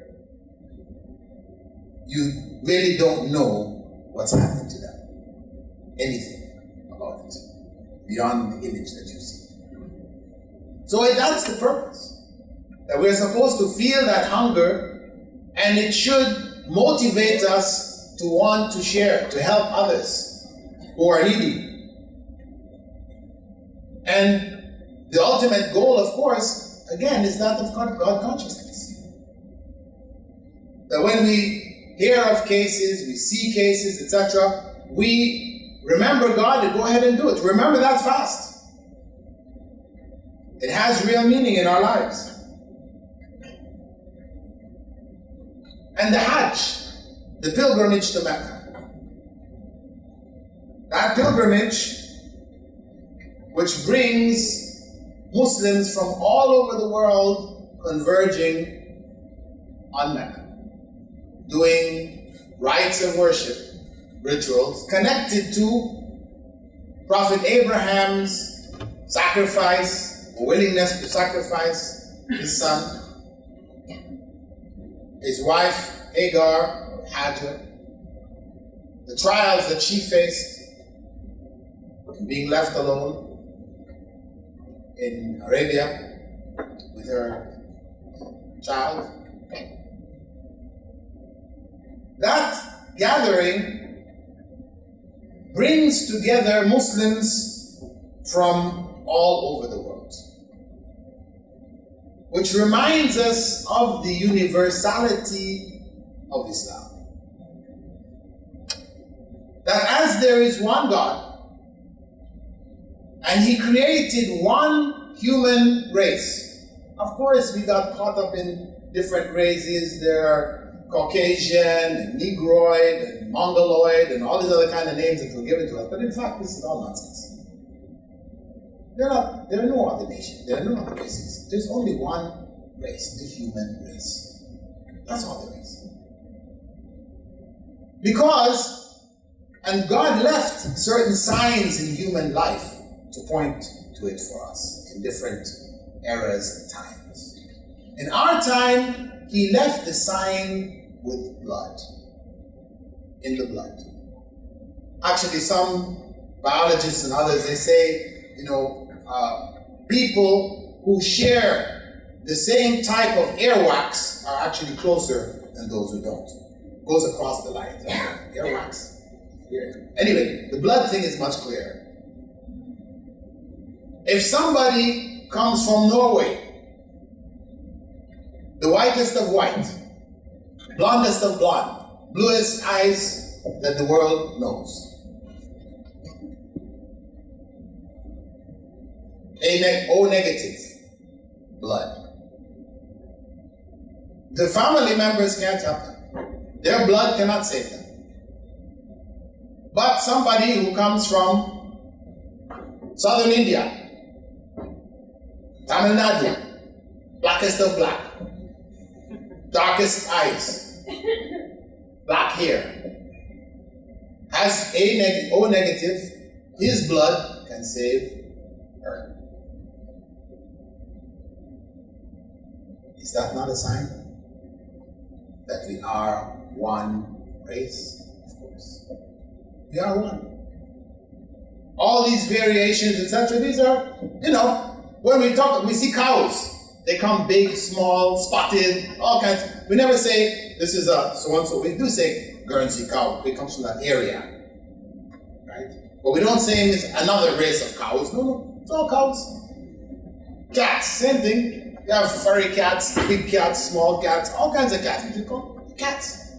you really don't know what's happening to them. Anything about it, beyond the image that you see. So that's the purpose. That we're supposed to feel that hunger, and it should motivate us to want to share, to help others who are needy. And the ultimate goal, of course, again, is that of God consciousness. That when we hear of cases, we see cases, etc., we remember God and go ahead and do it. Remember that fast. It has real meaning in our lives. And the Hajj, the pilgrimage to Mecca. That pilgrimage, which brings Muslims from all over the world converging on Mecca, doing rites of worship, rituals, connected to Prophet Abraham's sacrifice, willingness to sacrifice his son, his wife, Hagar, Hajar, the trials that she faced in being left alone in Arabia with her child. That gathering brings together Muslims from all over the world, which reminds us of the universality of Islam. That as there is one God, and He created one human race. Of course, we got caught up in different races. There are Caucasian, and Negroid, and Mongoloid, and all these other kind of names that were given to us. But in fact, this is all nonsense. There are no other nations. There are no other races. There's only one race, the human race. That's all there is. And God left certain signs in human life to point to it for us in different eras and times. In our time, He left the sign with blood, in the blood. Actually, some biologists and others, they say, people who share the same type of earwax are actually closer than those who don't. It goes across the line. Earwax. Yeah. Anyway, the blood thing is much clearer. If somebody comes from Norway, the whitest of white, blondest of blonde, bluest eyes that the world knows, O negative blood. The family members can't help them. Their blood cannot save them. But somebody who comes from southern India, Tamil Nadu, blackest of black, darkest eyes, black hair, has O negative, his blood can save her. Is that not a sign that we are one race? Of course. We are one. All these variations, etc., these are, when we talk, we see cows. They come big, small, spotted, all kinds. We never say, this is a so-and-so. We do say Guernsey cow. It comes from that area. Right? But we don't say it's another race of cows. No, it's all cows. Cats, same thing. You have furry cats, big cats, small cats, all kinds of cats. What do you call them? Cats.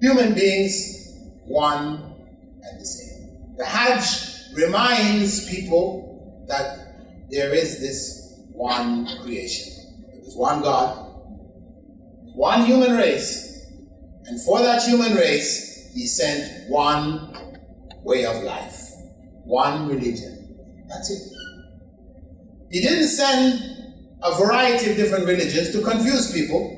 Human beings, one and the same. The Hajj reminds people that there is this one creation. There is one God, one human race. And for that human race, he sent one way of life, one religion. That's it. He didn't send a variety of different religions to confuse people.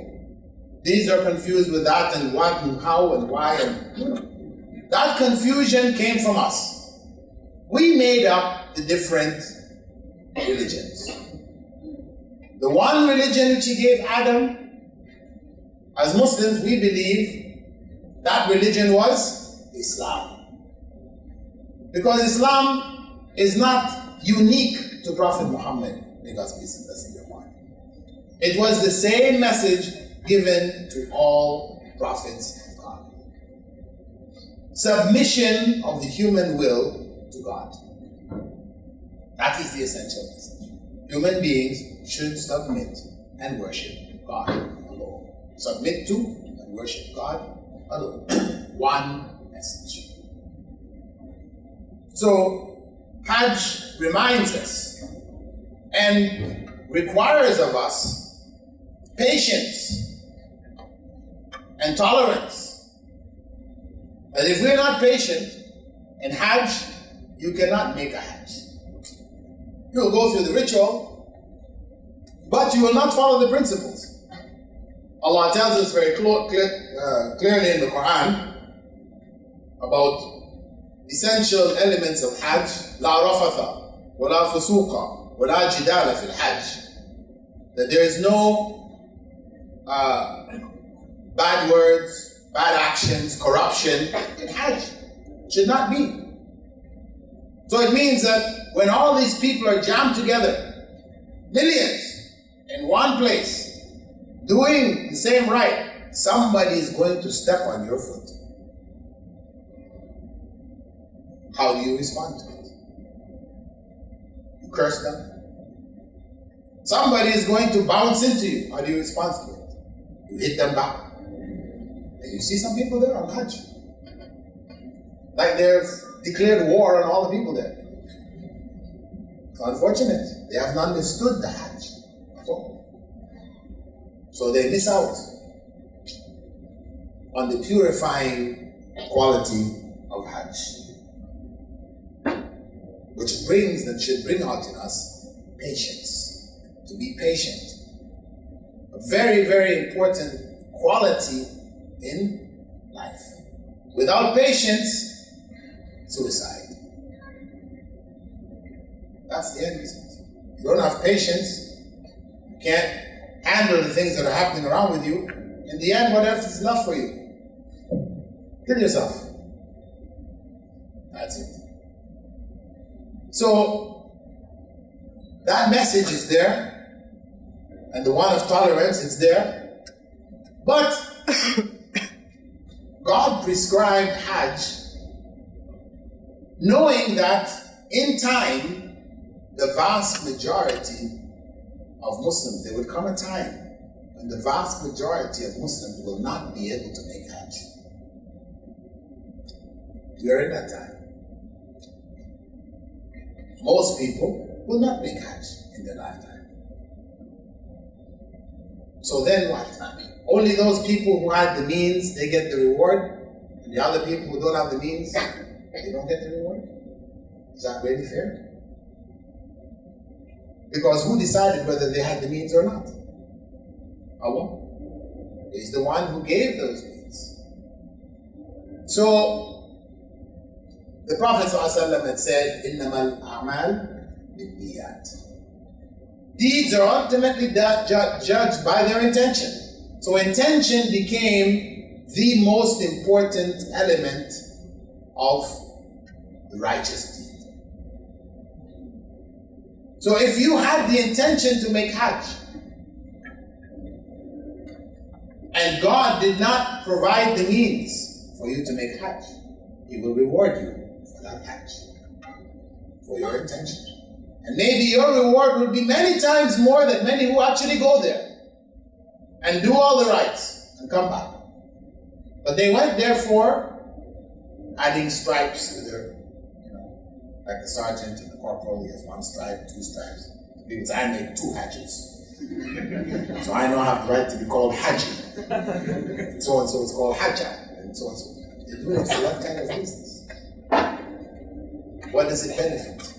These are confused with that and what and how and why. And that confusion came from us. We made up the different religions. The one religion which he gave Adam, as Muslims, we believe that religion was Islam. Because Islam is not unique to Prophet Muhammad, may God's peace and blessing be upon him. It was the same message given to all prophets of God. Submission of the human will to God. That is the essential message. Human beings should submit and worship God alone. Submit to and worship God alone. One message. So, Hajj reminds us and requires of us patience and tolerance. And if we're not patient in Hajj, you cannot make a Hajj. You'll go through the ritual, but you will not follow the principles. Allah tells us very clearly in the Quran about essential elements of Hajj. La rafatha, wa la fusuqa, wa la jidala fil Hajj. That there is no bad words, bad actions, corruption in Hajj. Should not be. So it means that when all these people are jammed together, millions in one place, doing the same rite, somebody is going to step on your foot. How do you respond to it? You curse them. Somebody is going to bounce into you. How do you respond to it? You hit them back. And you see some people there on Hajj. Like they've declared war on all the people there. It's unfortunate. They have not understood the Hajj at all. So they miss out on the purifying quality of Hajj, which brings and should bring out in us patience. To be patient. A very, very important quality in life. Without patience, suicide. That's the end result. You don't have patience, you can't handle the things that are happening around with you. In the end, what else is left for you? Kill yourself. That's it. So, that message is there, and the one of tolerance is there, but God prescribed Hajj knowing that in time, the vast majority of Muslims, there would come a time when the vast majority of Muslims will not be able to make Hajj. We are in that time. Most people will not make Hajj in their lifetime. So then what? Only those people who had the means, they get the reward, and the other people who don't have the means, they don't get the reward? Is that really fair? Because who decided whether they had the means or not? Allah. He's the one who gave those means. So, the Prophet ﷺ had said, إِنَّمَا الْأَعْمَالِ بِالنِّيَّاتِ. Deeds are ultimately judged by their intention. So intention became the most important element of the righteous deed. So if you had the intention to make Hajj, and God did not provide the means for you to make Hajj, He will reward you for that Hajj, for your intention. And maybe your reward will be many times more than many who actually go there and do all the rites and come back. But they went there for adding stripes to their, like the sergeant and the corporal, he has one stripe, two stripes. People say, I made 2 Hajjs. So I now have the right to be called Haji. So and so is called Hajja, and so and so. They're doing it for that kind of business. What does it benefit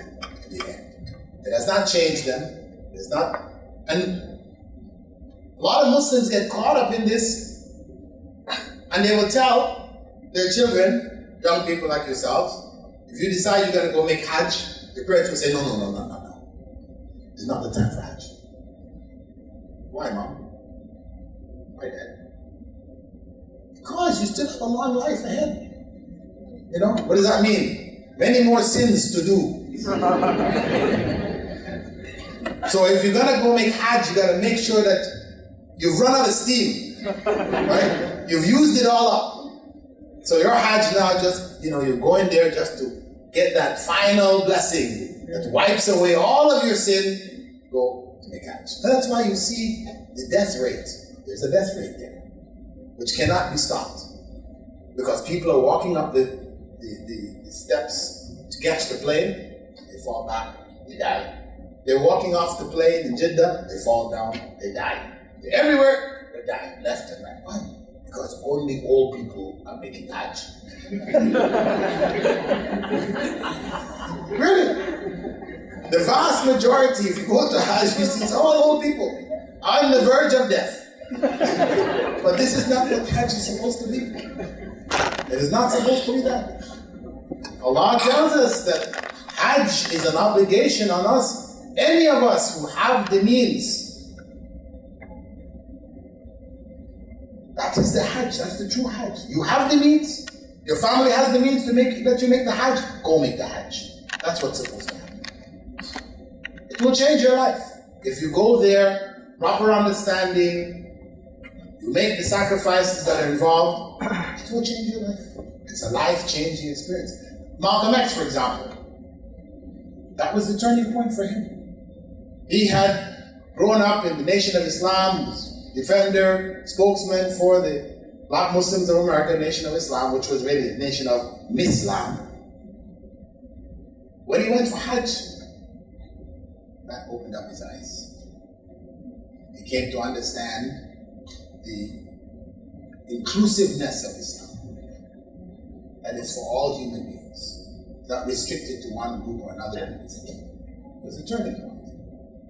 in the end? It has not changed them. It's not, and a lot of Muslims get caught up in this, and they will tell their children, young people like yourselves, if you decide you're going to go make Hajj, your parents will say, no. It's not the time for Hajj. Why, Mom? Why, Dad? Because you still have a long life ahead. You know, what does that mean? Many more sins to do. So if you're gonna go make Hajj, you gotta make sure that you've run out of steam, right? You've used it all up. So your Hajj now just, you're going there just to get that final blessing that wipes away all of your sin. Go to make Hajj. And that's why you see the death rate. There's a death rate there, which cannot be stopped. Because people are walking up the steps to catch the plane, they fall back, they die. They're walking off the plane in Jeddah, they fall down, they die. They're everywhere, they're dying, left and right. Why? Because only old people are making Hajj. Really? The vast majority, if you go to Hajj, you see it's all old people on the verge of death. But this is not what Hajj is supposed to be. It is not supposed to be that. Allah tells us that Hajj is an obligation on us. Any of us who have the means. That is the Hajj, that's the true Hajj. You have the means, your family has the means to let you make the Hajj, go make the Hajj. That's what's supposed to happen. It will change your life. If you go there, proper understanding, you make the sacrifices that are involved, it will change your life. It's a life-changing experience. Malcolm X, for example, that was the turning point for him. He had grown up in the Nation of Islam, was defender, spokesman for the Black Muslims of America, Nation of Islam, which was really the Nation of Mislam. When he went for Hajj, that opened up his eyes. He came to understand the inclusiveness of Islam. And it's for all human beings, not restricted to one group or another. It was a turning point.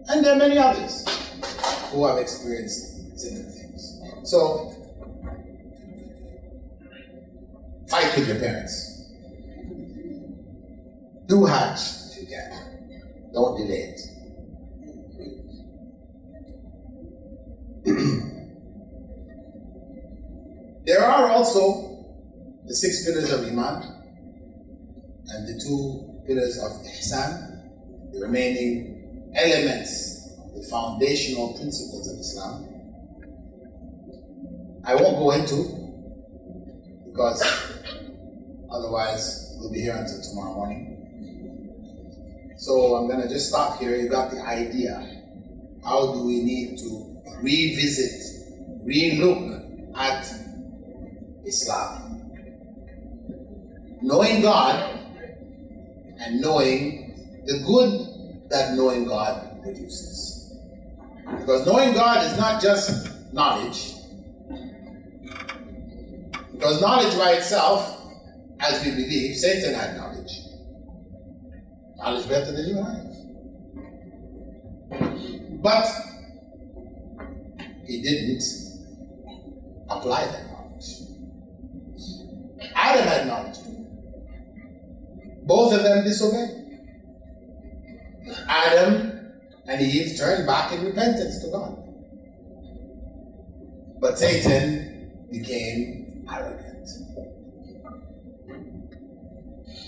And there are many others who have experienced similar things. So, fight with your parents. Do Hajj if you can. Don't delay it. There are also the 6 pillars of Iman and the 2 pillars of Ihsan, the remaining elements, the foundational principles of Islam. I won't go into, because otherwise we'll be here until tomorrow morning. So I'm going to just stop here. You got the idea. How do we need to revisit, re-look at Islam? Knowing God and knowing the good that knowing God produces. Because knowing God is not just knowledge. Because knowledge by itself, as we believe, Satan had knowledge. Knowledge better than you and I. But he didn't apply that knowledge. Adam had knowledge too. Both of them disobeyed. Adam and Eve turned back in repentance to God. But Satan became arrogant.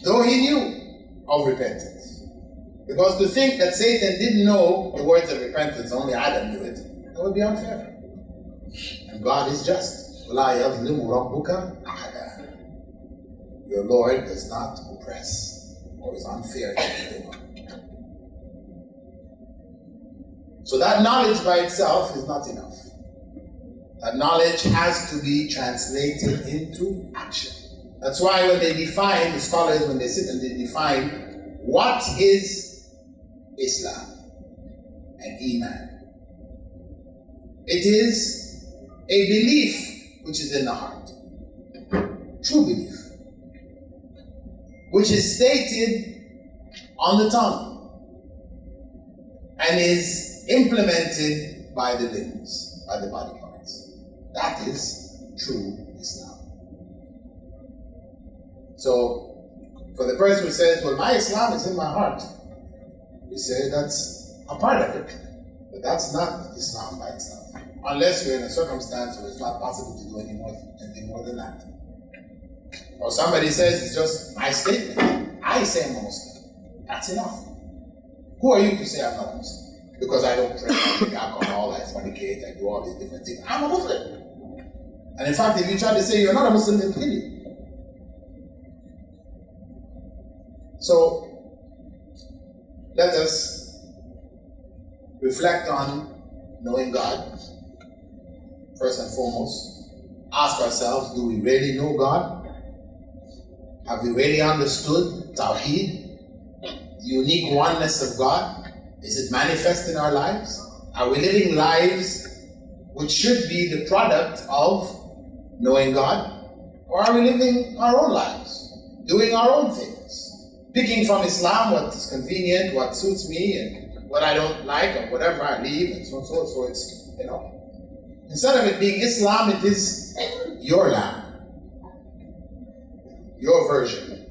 Though he knew of repentance. Because to think that Satan didn't know the words of repentance, only Adam knew it, that would be unfair. And God is just. وَلَا يَظْلِمُ رَبُّكَ أَحَدًا. Your Lord does not oppress or is unfair to anyone. So that knowledge by itself is not enough. That knowledge has to be translated into action. That's why when they define, the scholars, when they sit and they define what is Islam and Iman, It is a belief which is in the heart. True belief. Which is stated on the tongue and is implemented by the limbs, by the body parts. That is true Islam. So, for the person who says, well, my Islam is in my heart, we say that's a part of it, but that's not Islam by itself. Unless you're in a circumstance where it's not possible to do anything more than that. Or somebody says, it's just my statement. I say I'm a Muslim. That's enough. Who are you to say I'm not a Muslim? Because I don't drink, I drink alcohol, I fornicate, I do all these different things. I'm a Muslim. And in fact, if you try to say you're not a Muslim, they'll kill you. So, let us reflect on knowing God, first and foremost. Ask ourselves, do we really know God? Have we really understood Tawheed, the unique oneness of God? Is it manifest in our lives? Are we living lives which should be the product of knowing God? Or are we living our own lives, doing our own things? Picking from Islam what is convenient, what suits me, and what I don't like, or whatever I leave, and so on and so on. So it's, instead of it being Islam, it is your lamb, your version.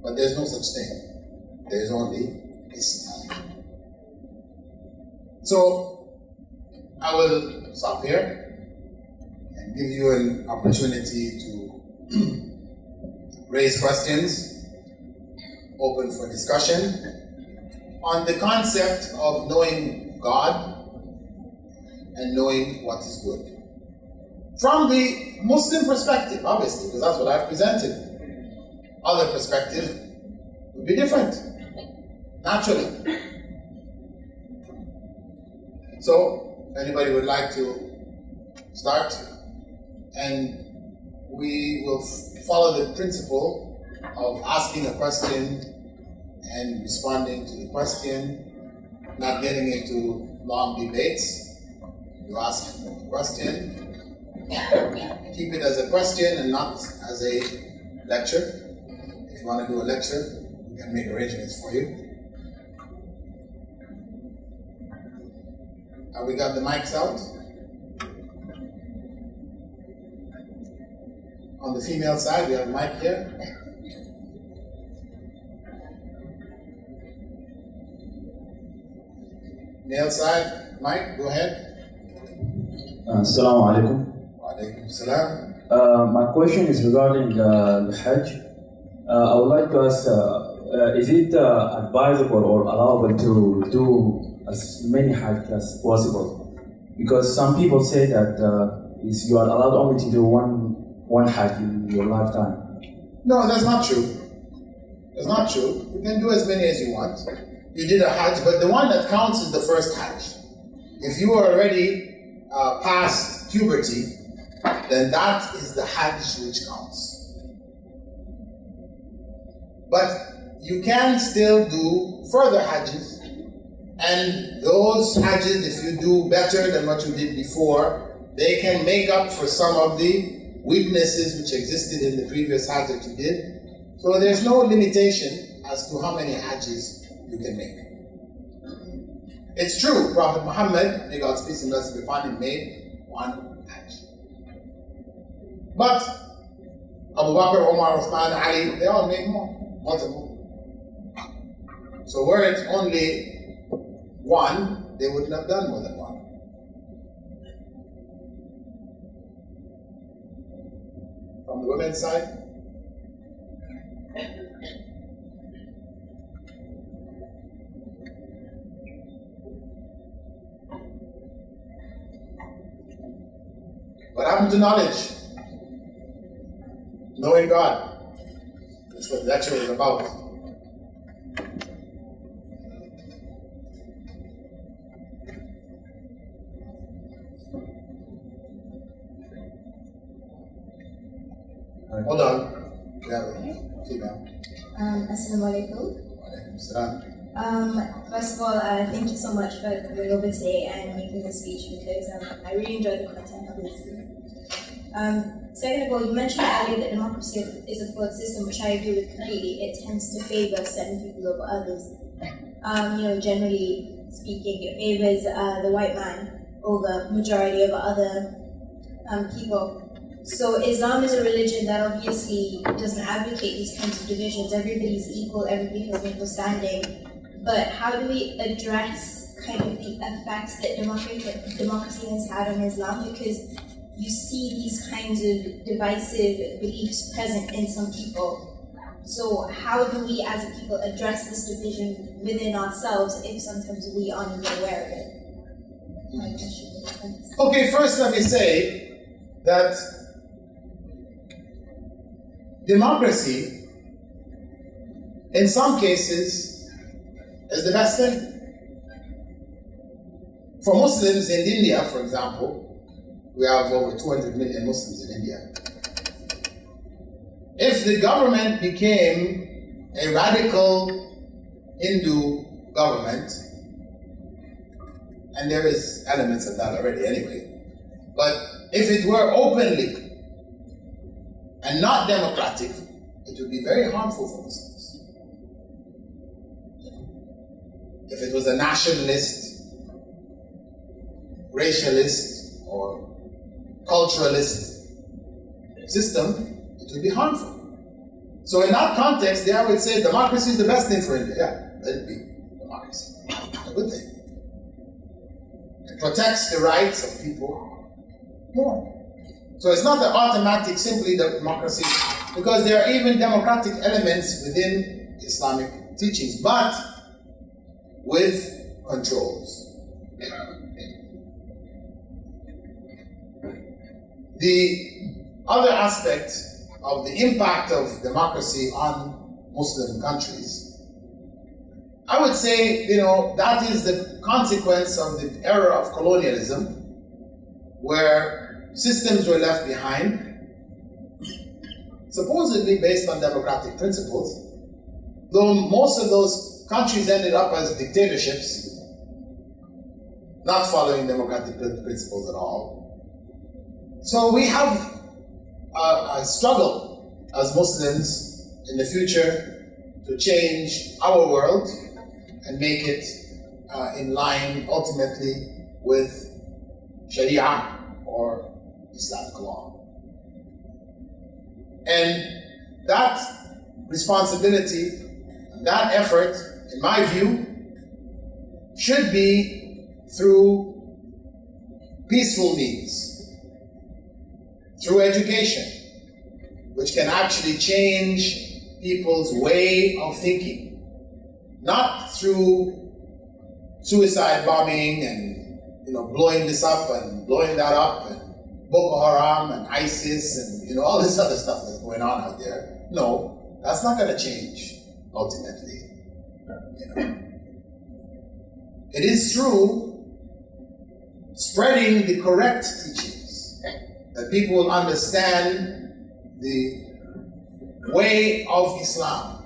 But there's no such thing. There's only Islam. So I will stop here and give you an opportunity to raise questions, open for discussion on the concept of knowing God and knowing what is good. From the Muslim perspective, obviously, because that's what I've presented. Other perspectives would be different, naturally. So, anybody would like to start? And we will follow the principle of asking a question and responding to the question, not getting into long debates. You ask a question, keep it as a question and not as a lecture. If you want to do a lecture, we can make arrangements for you. Have we got the mics out? On the female side, we have a mic here. Male side, Mike, go ahead. Assalamu alaikum. Wa alaikum salam. My question is regarding the Hajj. I would like to ask, is it advisable or allowable to do as many Hajj as possible? Because some people say that you are allowed only to do one Hajj in your lifetime. No, that's not true. That's not true. You can do as many as you want. You did a Hajj, but the one that counts is the first Hajj. If you are already past puberty, then that is the Hajj which counts. But you can still do further Hajjs, and those Hajjs, if you do better than what you did before, they can make up for some of the weaknesses which existed in the previous Hajj that you did. So there's no limitation as to how many Hajjs you can make. It's true, Prophet Muhammad, may God's peace and blessing be upon him, made one Hajj. But Abu Bakr, Umar, Uthman, Ali, they all made more, multiple. So were it only one, they wouldn't have done more than one. From the women's side, what happened to knowledge? Knowing God. That's what the lecture is about. Hold on. Yeah, female. Assalamu alaikum. Wa alaikum salam. My First of all, thank you so much for coming over today and making this speech because I really enjoyed the content, obviously. Second of all, you mentioned earlier that democracy is a flawed system, which I agree with completely. It tends to favor certain people over others. Generally speaking, it favors the white man over majority of other people. So Islam is a religion that obviously doesn't advocate these kinds of divisions. Everybody's equal, everybody has an equal standing. But how do we address kind of the effects that democracy has had on Islam? Because you see these kinds of divisive beliefs present in some people. So how do we as a people address this division within ourselves if sometimes we aren't even aware of it? My question is, thanks. Okay, first let me say that democracy, in some cases, is the best thing. For Muslims in India, for example, we have over 200 million Muslims in India. If the government became a radical Hindu government, and there is elements of that already anyway, but if it were openly and not democratic, it would be very harmful for Muslims. If it was a nationalist, racialist, or culturalist system, it would be harmful. So in that context, I would say democracy is the best thing for India. Yeah, let it be democracy. A good thing. It protects the rights of people more. So it's not an automatic, simply democracy, because there are even democratic elements within Islamic teachings, but with controls. The other aspect of the impact of democracy on Muslim countries, I would say, that is the consequence of the era of colonialism, where systems were left behind, supposedly based on democratic principles, though most of those countries ended up as dictatorships, not following democratic principles at all. So we have a struggle as Muslims in the future to change our world and make it in line ultimately with Sharia or Islamic law. And that responsibility, that effort, in my view, should be through peaceful means, through education, which can actually change people's way of thinking, not through suicide bombing and blowing this up and blowing that up and Boko Haram and ISIS and all this other stuff that's going on out there. No, that's not going to change ultimately. It is through spreading the correct teachings that people will understand the way of Islam,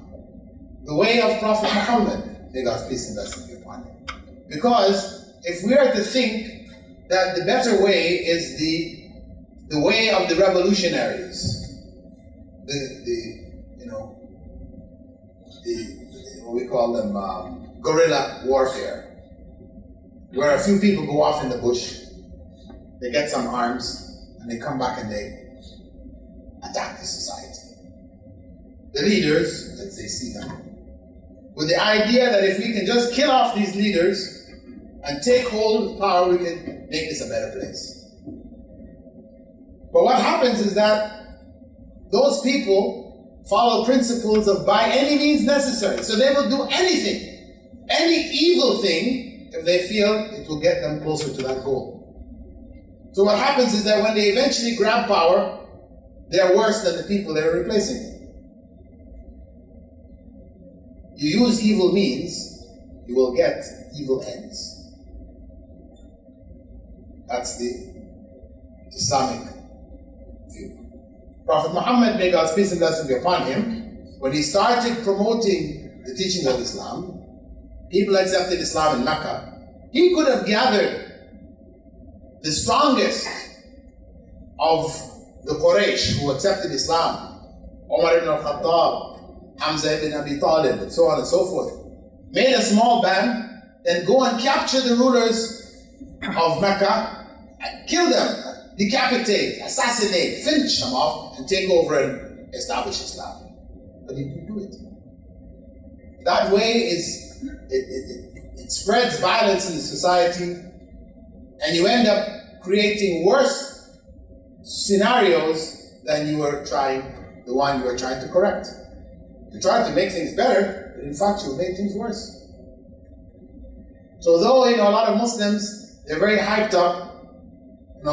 the way of Prophet Muhammad, may God's peace and blessing be upon him. Because if we are to think that the better way is the way of the revolutionaries, what we call them, guerrilla warfare, where a few people go off in the bush, they get some arms, and they come back and they attack the society. The leaders, as they see them, with the idea that if we can just kill off these leaders and take hold of power, we can make this a better place. But what happens is that those people follow principles of by any means necessary. So they will do anything, any evil thing, if they feel it will get them closer to that goal. So what happens is that when they eventually grab power, they're worse than the people they're replacing. You use evil means, you will get evil ends. That's the Islamic view. Prophet Muhammad, may God's peace and blessing be upon him, when he started promoting the teachings of Islam, people accepted Islam in Mecca, he could have gathered the strongest of the Quraysh who accepted Islam, Umar ibn al-Khattab, Hamza ibn Abi Talib, and so on and so forth, made a small band, then go and capture the rulers of Mecca, and kill them, decapitate, assassinate, finish them off, and take over and establish Islam. But he didn't do it. That way it spreads violence in the society, and you end up creating worse scenarios than the one you were trying to correct. You tried to make things better, but in fact you made things worse. So though a lot of Muslims, they're very hyped up,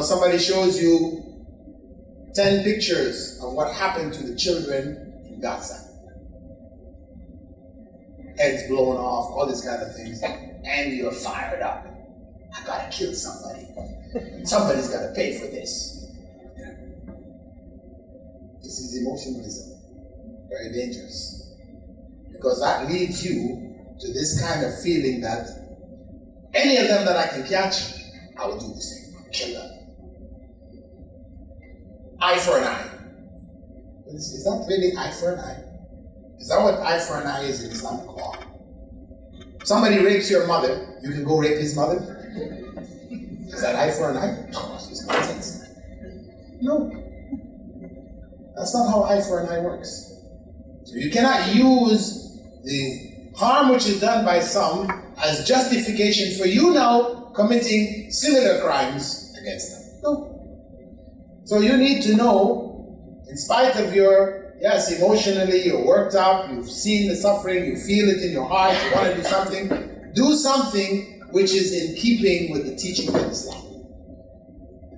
somebody shows you 10 pictures of what happened to the children in Gaza. Heads blown off, all these kind of things, and you're fired up. I gotta kill somebody. Somebody's gotta pay for this. This is emotionalism. Very dangerous. Because that leads you to this kind of feeling that any of them that I can catch, I will do the same. Kill them. Eye for an eye. Is that really eye for an eye? Is that what eye for an eye is in Islamic law? Somebody rapes your mother, you can go rape his mother? Is that eye for an eye? No, it's nonsense. No. That's not how eye for an eye works. So you cannot use the harm which is done by some as justification for you now committing similar crimes against them. No. So you need to know, in spite of your, yes, emotionally you're worked up, you've seen the suffering, you feel it in your heart, you want to do something which is in keeping with the teaching of Islam.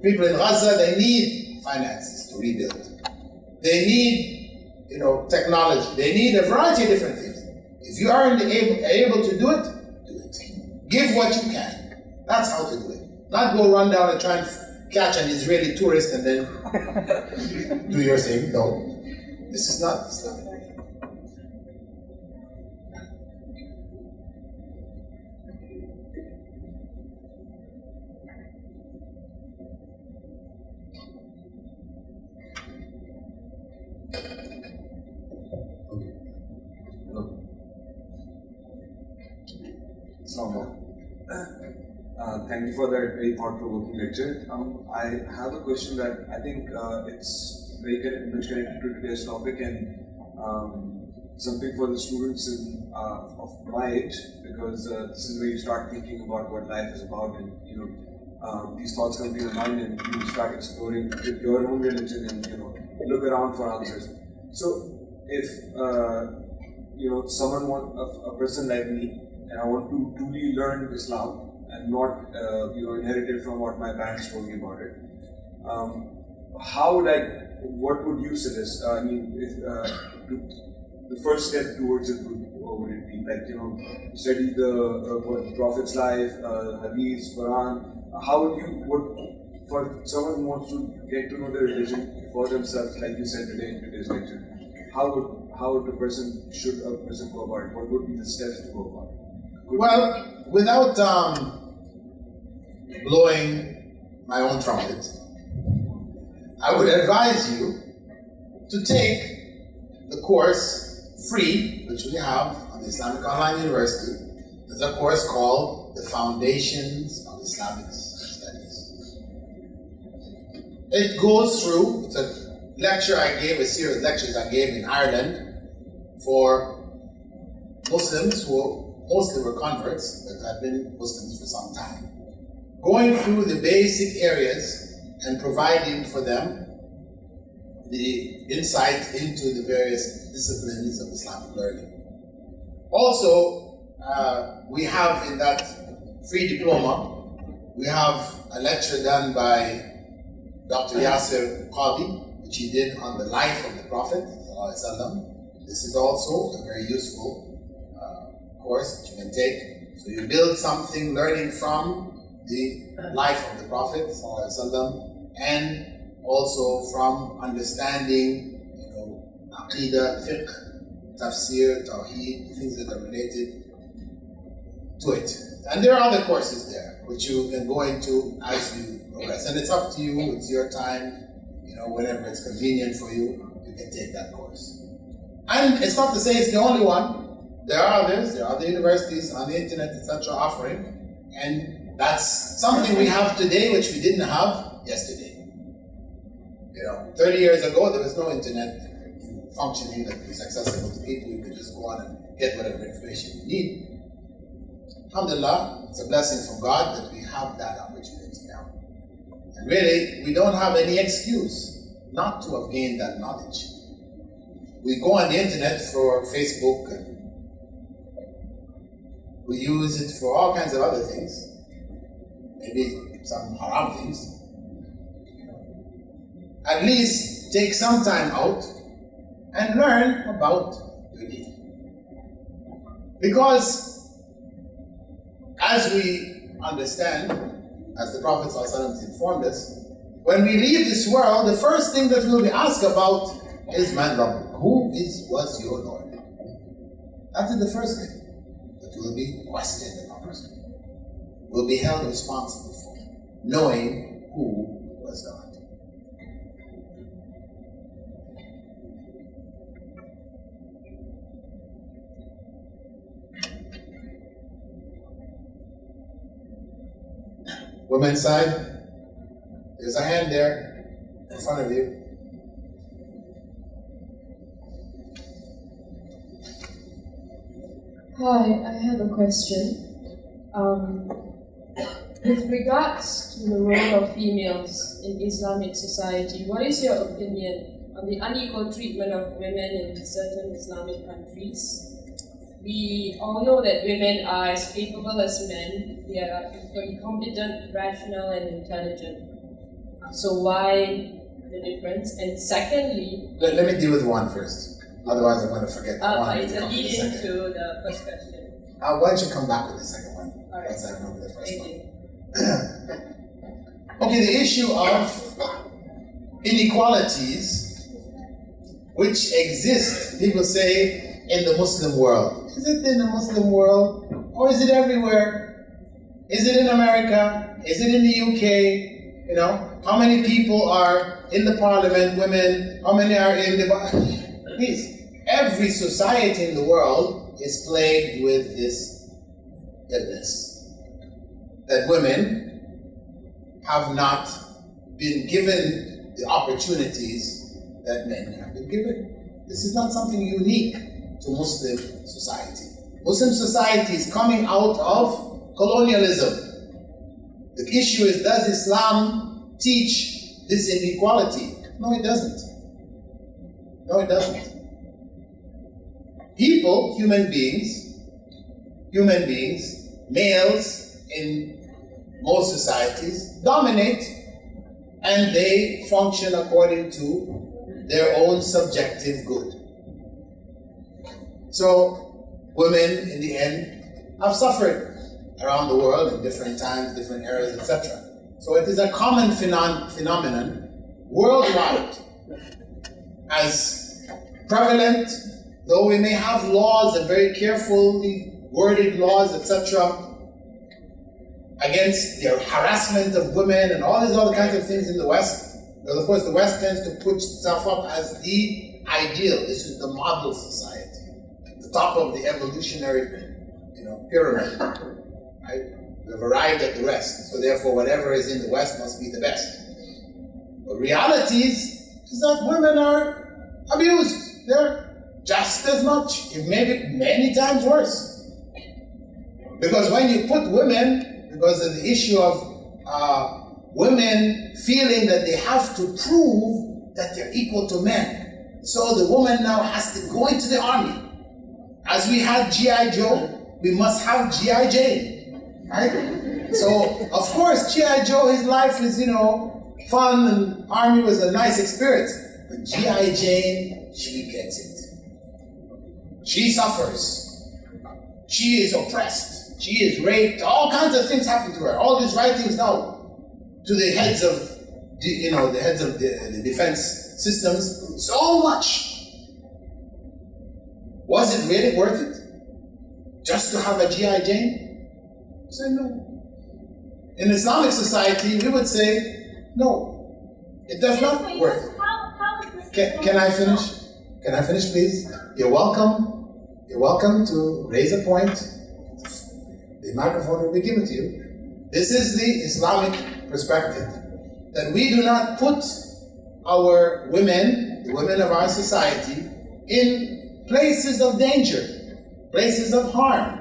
People in Gaza, they need finances to rebuild. They need, technology. They need a variety of different things. If you aren't able to do it, do it. Give what you can. That's how to do it. Not go run down and try and catch an Israeli tourist and then do your thing. No. This is not Islamic. Thank you for that very thought-provoking lecture. I have a question that I think it's very much connected to today's topic and something for the students of my age, because this is where you start thinking about what life is about, and these thoughts come to your mind and you start exploring your own religion and look around for answers. So if a person like me, and I want to truly learn Islam and not inherit it from what my parents told me about it, what would you suggest? I mean, the first step towards it would it be study the Prophet's life, Hadith, Quran? How would for someone who wants to get to know their religion for themselves, like you said today in today's lecture, how would a person go about it? What would be the steps to go about it? Well, without blowing my own trumpet, I would advise you to take the course free, which we have on the Islamic Online University. There's a course called The Foundations of Islamic Studies. It goes through, it's a lecture I gave, a series of lectures I gave in Ireland for Muslims who mostly were converts, but had been Muslims for some time. Going through the basic areas and providing for them the insight into the various disciplines of Islamic learning. Also, we have in that free diploma, we have a lecture done by Dr. Yasser Qadi, which he did on the life of the Prophet ﷺ. This is also a very useful course that you can take. So you build something learning from the life of the Prophet ﷺ, and also from understanding, Aqidah, fiqh, tafsir, tawheed, things that are related. to it. And there are other courses there which you can go into as you progress. And it's up to you, it's your time, whenever it's convenient for you, you can take that course. And it's not to say it's the only one. There are others, there are other universities on the internet, etc. offering. And that's something we have today which we didn't have yesterday. 30 years ago, there was no internet functioning that was accessible to people. You could just go on and get whatever information you need. Alhamdulillah, it's a blessing from God that we have that opportunity now. And really, we don't have any excuse not to have gained that knowledge. We go on the internet for Facebook and we use it for all kinds of other things, maybe some haram things. At least take some time out and learn about your deen. Because as we understand, as the Prophet ﷺ informed us, when we leave this world, the first thing that we'll be asked about is Man Rabbuk. Who was your Lord? That is the first thing that will be questioned about. We'll be held responsible for, knowing who was God. Women's side, there's a hand there in front of you. Hi, I have a question. With regards to the role of females in Islamic society, what is your opinion on the unequal treatment of women in certain Islamic countries? We all know that women are as capable as men. They are equally competent, rational, and intelligent. So why the difference? And secondly... Let me deal with one first. Otherwise I'm going to forget the one. It's a lead into the first question. Why don't you come back with the second one? All right. Once I remember the first one. You. Okay, the issue of inequalities which exist, people say, in the Muslim world. Is it in the Muslim world? Or is it everywhere? Is it in America? Is it in the UK? How many people are in the parliament, women? How many are in the... Please, every society in the world is plagued with this illness. That women have not been given the opportunities that men have been given. This is not something unique to Muslim society. Muslim society is coming out of colonialism. The issue is, does Islam teach this inequality? No, it doesn't. No, it doesn't. People, human beings, males in most societies dominate and they function according to their own subjective good. So women, in the end, have suffered around the world in different times, different eras, etc. So it is a common phenomenon worldwide, as prevalent, though we may have laws and very carefully worded laws, etc., against the harassment of women and all these other kinds of things in the West. Because of course the West tends to put itself up as the ideal. This is the model society, the top of the evolutionary, pyramid. Right? We have arrived at the rest, so therefore whatever is in the West must be the best. But reality is that women are abused. They're just as much, if maybe many times worse. Because when you put women, because of the issue of women feeling that they have to prove that they're equal to men. So the woman now has to go into the army. As we had G.I. Joe, we must have G.I. Jane, right? So, of course, G.I. Joe, his life is, fun, and army was a nice experience. But G.I. Jane, she gets it. She suffers. She is oppressed. She is raped. All kinds of things happen to her. All these writings now to the heads of, the heads of the defense systems. So much. Was it really worth it? Just to have a G.I. Jane? Say no. In Islamic society, we would say no. It does not work. Can I finish? Can I finish, please? You're welcome. You're welcome to raise a point. The microphone will be given to you. This is the Islamic perspective. That we do not put our women, the women of our society, in places of danger, places of harm.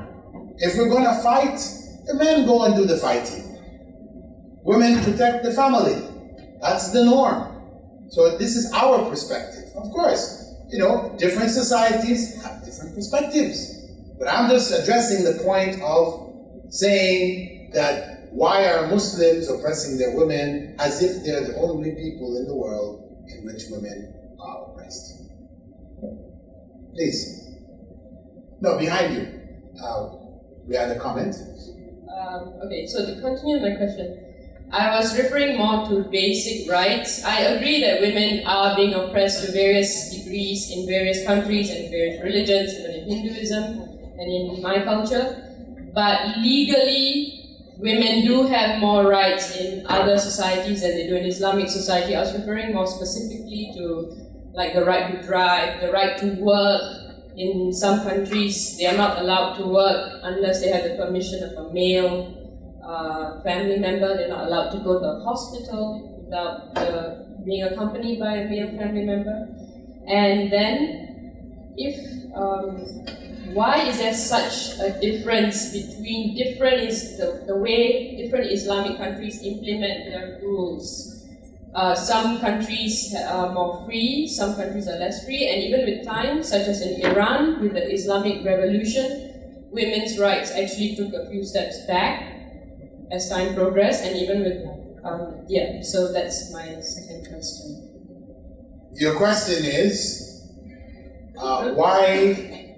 If we're going to fight, the men go and do the fighting. Women protect the family. That's the norm. So this is our perspective. Of course, different societies have different perspectives. But I'm just addressing the point of saying that why are Muslims oppressing their women as if they're the only people in the world in which women are oppressed. Please. No, behind you. We had a comment. Okay, so to continue my question, I was referring more to basic rights. I agree that women are being oppressed to various degrees in various countries and various religions, even in Hinduism and in my culture. But legally, women do have more rights in other societies than they do in Islamic society. I was referring more specifically to like the right to drive, the right to work. In some countries, they are not allowed to work unless they have the permission of a male family member. They're not allowed to go to a hospital without being accompanied by a male family member. And then, why is there such a difference between the way different Islamic countries implement their rules? Some countries are more free, some countries are less free, and even with time, such as in Iran, with the Islamic Revolution, women's rights actually took a few steps back as time progressed, and even with, so that's my second question. Your question is, why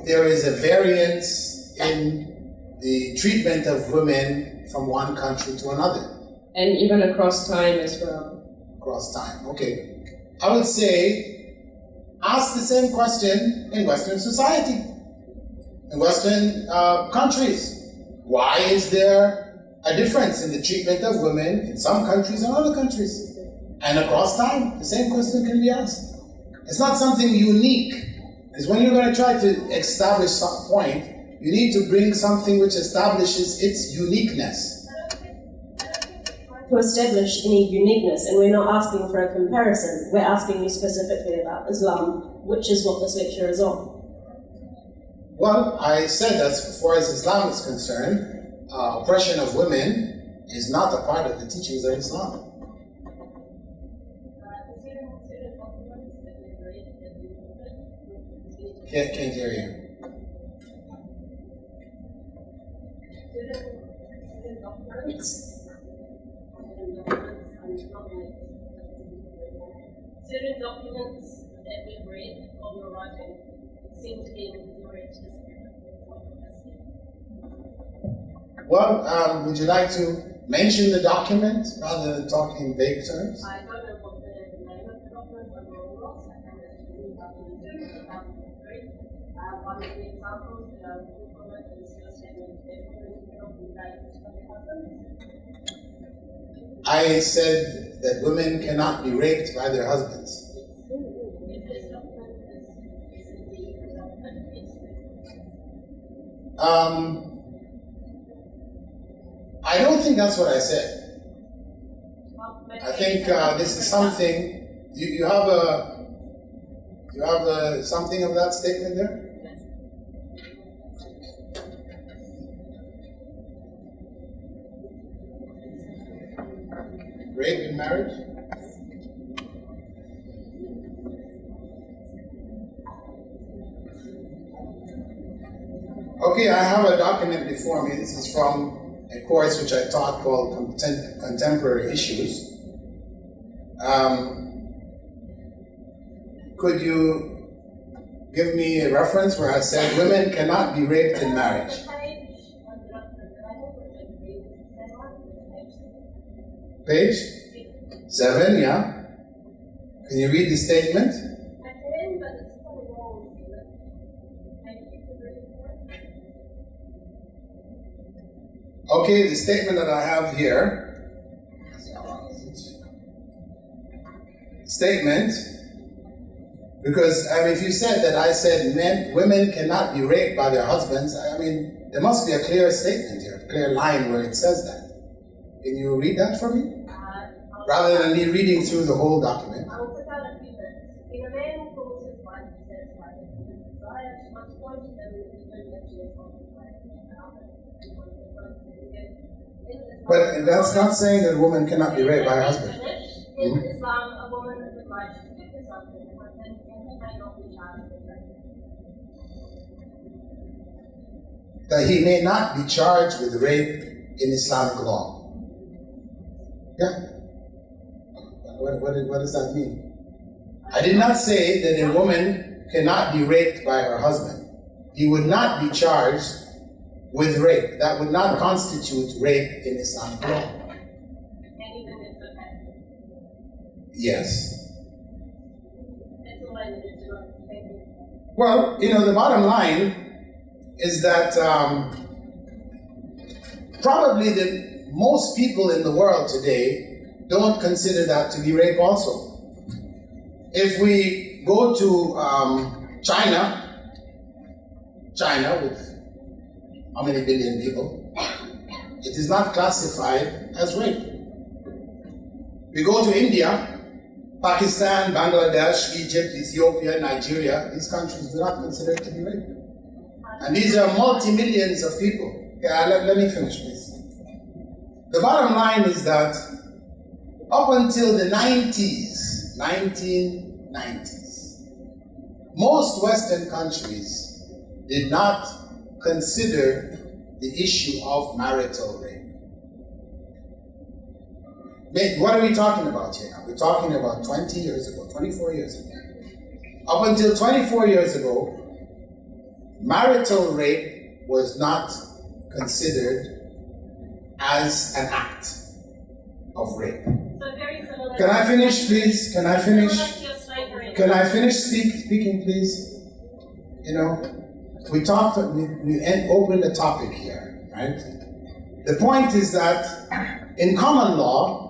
there is a variance in the treatment of women from one country to another? And even across time as well. Across time, okay. I would say, ask the same question in Western society, in Western countries. Why is there a difference in the treatment of women in some countries and other countries? And across time, the same question can be asked. It's not something unique, because when you're going to try to establish some point, you need to bring something which establishes its uniqueness. To establish any uniqueness, and we're not asking for a comparison. We're asking you specifically about Islam, which is what this lecture is on. Well, I said that as far as Islam is concerned, oppression of women is not a part of the teachings of Islam. Can't hear you. Certain documents that we've read on the writing seem to be majority. Well, would you like to mention the document rather than talking in vague terms? I don't know what the name of the document was. I think it's really document 2003. One of the examples that I will comment is your statement that women cannot be raped by their husbands. I said that women cannot be raped by their husbands. I don't think that's what I said. I think this is something. You have something of that statement there. Rape in marriage? Okay, I have a document before me. This is from a course which I taught called Contemporary Issues. Could you give me a reference where I said women cannot be raped in marriage? Page 7, yeah. Can you read the statement? I can, but it's quite long. Okay, the statement that I have here. Statement, because if you said that I said women cannot be raped by their husbands, there must be a clear statement here, a clear line where it says that. Can you read that for me? Rather than me reading through the whole document. I will put out a few bits. In a man who calls his wife and says, "I have a desire," she must point to them and return that she has not But that's not saying that a woman cannot be raped by her husband. In Islam, a woman is obliged to give herself to her husband and he may not be charged with rape. That he may not be charged with rape in Islamic law. Yeah. What does that mean? I did not say that a woman cannot be raped by her husband. He would not be charged with rape. That would not constitute rape in Islamic law. Anything that's okay. Yes. It's all I needed to know. Thank you. Well, the bottom line is that probably most people in the world today don't consider that to be rape also. If we go to China with how many billion people, it is not classified as rape. We go to India, Pakistan, Bangladesh, Egypt, Ethiopia, Nigeria, these countries do not consider it to be rape. And these are multi-millions of people. Let me finish, please. The bottom line is that up until the 1990s, most Western countries did not consider the issue of marital rape. What are we talking about here now? We're talking about 20 years ago, 24 years ago. Up until 24 years ago, marital rape was not considered as an act of rape. So very similar. Can I finish, please? Can I finish? Similar to your slavery. Can I finish speaking, please? We opened the topic here, right? The point is that in common law,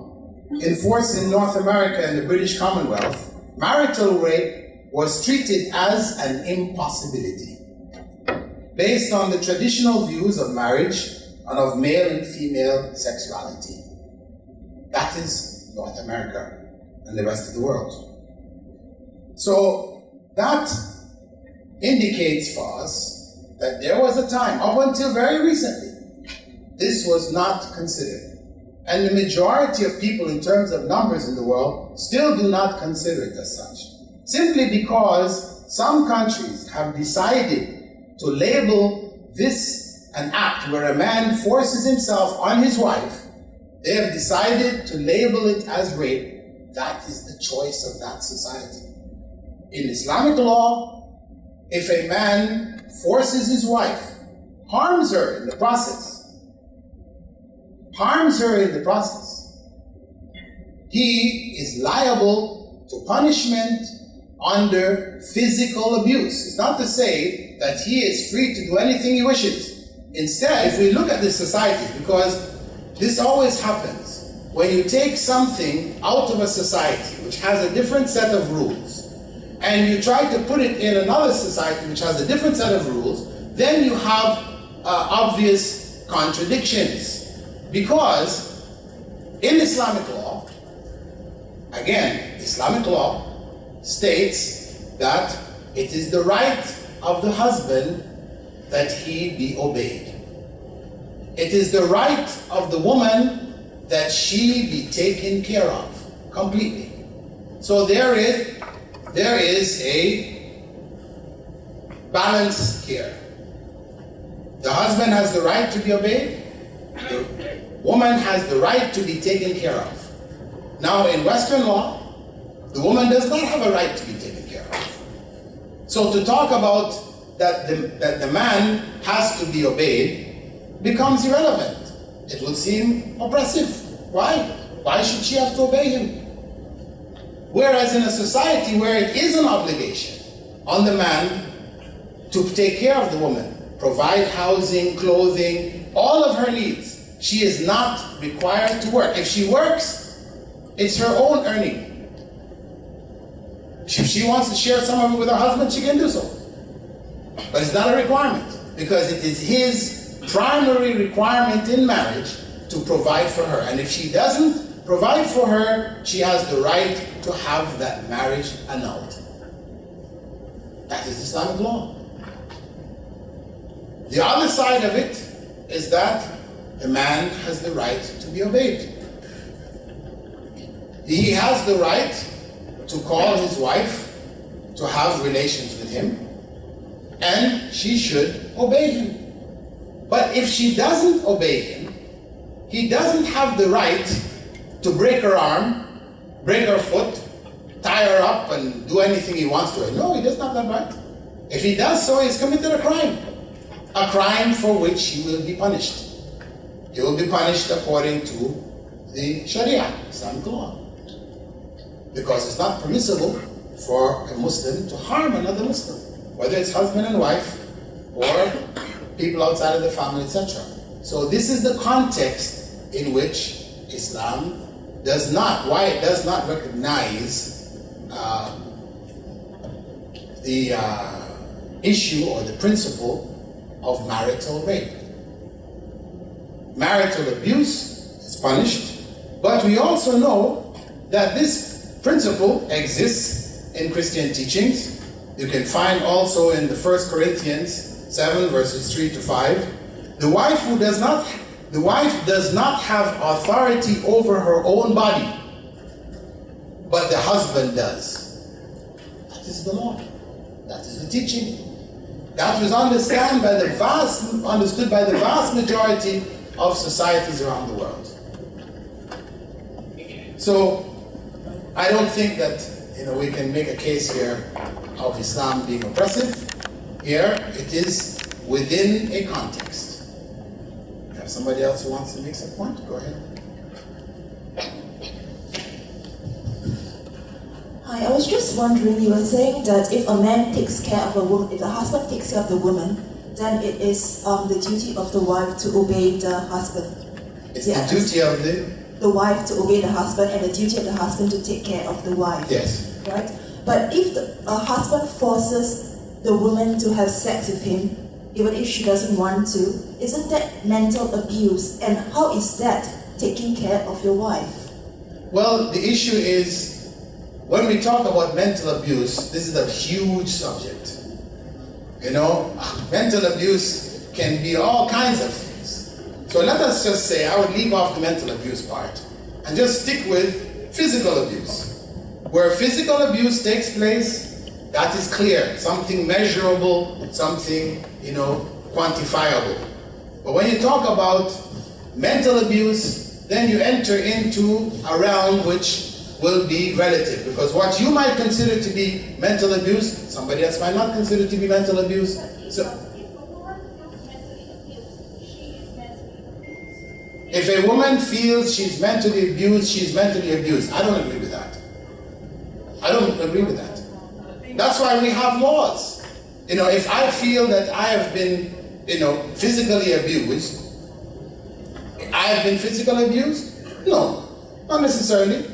enforced in North America and the British Commonwealth, marital rape was treated as an impossibility based on the traditional views of marriage and of male and female sexuality. That is North America and the rest of the world. So that indicates for us that there was a time, up until very recently, this was not considered. And the majority of people in terms of numbers in the world still do not consider it as such. Simply because some countries have decided to label this an act where a man forces himself on his wife. They have decided to label it as rape. That is the choice of that society. In Islamic law, if a man forces his wife, harms her in the process, he is liable to punishment under physical abuse. It's not to say that he is free to do anything he wishes. Instead, if we look at the society, because this always happens, when you take something out of a society which has a different set of rules, and you try to put it in another society which has a different set of rules, then you have obvious contradictions. Because in Islamic law, again, Islamic law states that it is the right of the husband that he be obeyed. It is the right of the woman that she be taken care of completely. So there is a balance here. The husband has the right to be obeyed. The woman has the right to be taken care of. Now, in Western law, the woman does not have a right to be taken care of. So to talk about that the man has to be obeyed becomes irrelevant. It would seem oppressive. Why? Why should she have to obey him? Whereas in a society where it is an obligation on the man to take care of the woman, provide housing, clothing, all of her needs, she is not required to work. If she works, it's her own earning. If she wants to share some of it with her husband, she can do so. But it's not a requirement, because it is his primary requirement in marriage to provide for her. And if she doesn't provide for her, she has the right to have that marriage annulled. That is Islamic law. The other side of it is that a man has the right to be obeyed. He has the right to call his wife to have relations with him, and she should obey him. But if she doesn't obey him, he doesn't have the right to break her arm, break her foot, tie her up and do anything he wants to her. No, he doesn't have that right. If he does so, he's committed a crime for which he will be punished. He will be punished according to the Sharia, Islamic law. Because it's not permissible for a Muslim to harm another Muslim, whether it's husband and wife or people outside of the family, etc. So this is the context in which Islam does not, why it does not recognize the issue or the principle of marital rape. Marital abuse is punished, but we also know that this principle exists in Christian teachings. You can find also in the 1 Corinthians 7 verses 3 to 5. The wife does not have authority over her own body, but the husband does. That is the law. That is the teaching. That was understood by the vast majority of societies around the world. So I don't think that we can make a case here of Islam being oppressive. Here it is within a context. You have somebody else who wants to make some point? Go ahead. Hi, I was just wondering, you were saying that if a man takes care of a woman, if the husband takes care of the woman, then it is the duty of the wife to obey the husband. It's the duty of the wife to obey the husband, and the duty of the husband to take care of the wife. Yes. Right? But if a husband forces the woman to have sex with him, even if she doesn't want to, isn't that mental abuse? And how is that taking care of your wife? Well, the issue is, when we talk about mental abuse, this is a huge subject. Mental abuse can be all kinds of things. So let us just say, I would leave off the mental abuse part and just stick with physical abuse. Where physical abuse takes place, that is clear, something measurable, something, quantifiable. But when you talk about mental abuse, then you enter into a realm which will be relative, because what you might consider to be mental abuse, somebody else might not consider to be mental abuse. So, if a woman feels she's mentally abused, she's mentally abused. I don't agree with that. I don't agree with that. That's why we have laws. If I feel that I have been, physically abused, I have been physically abused? No, not necessarily.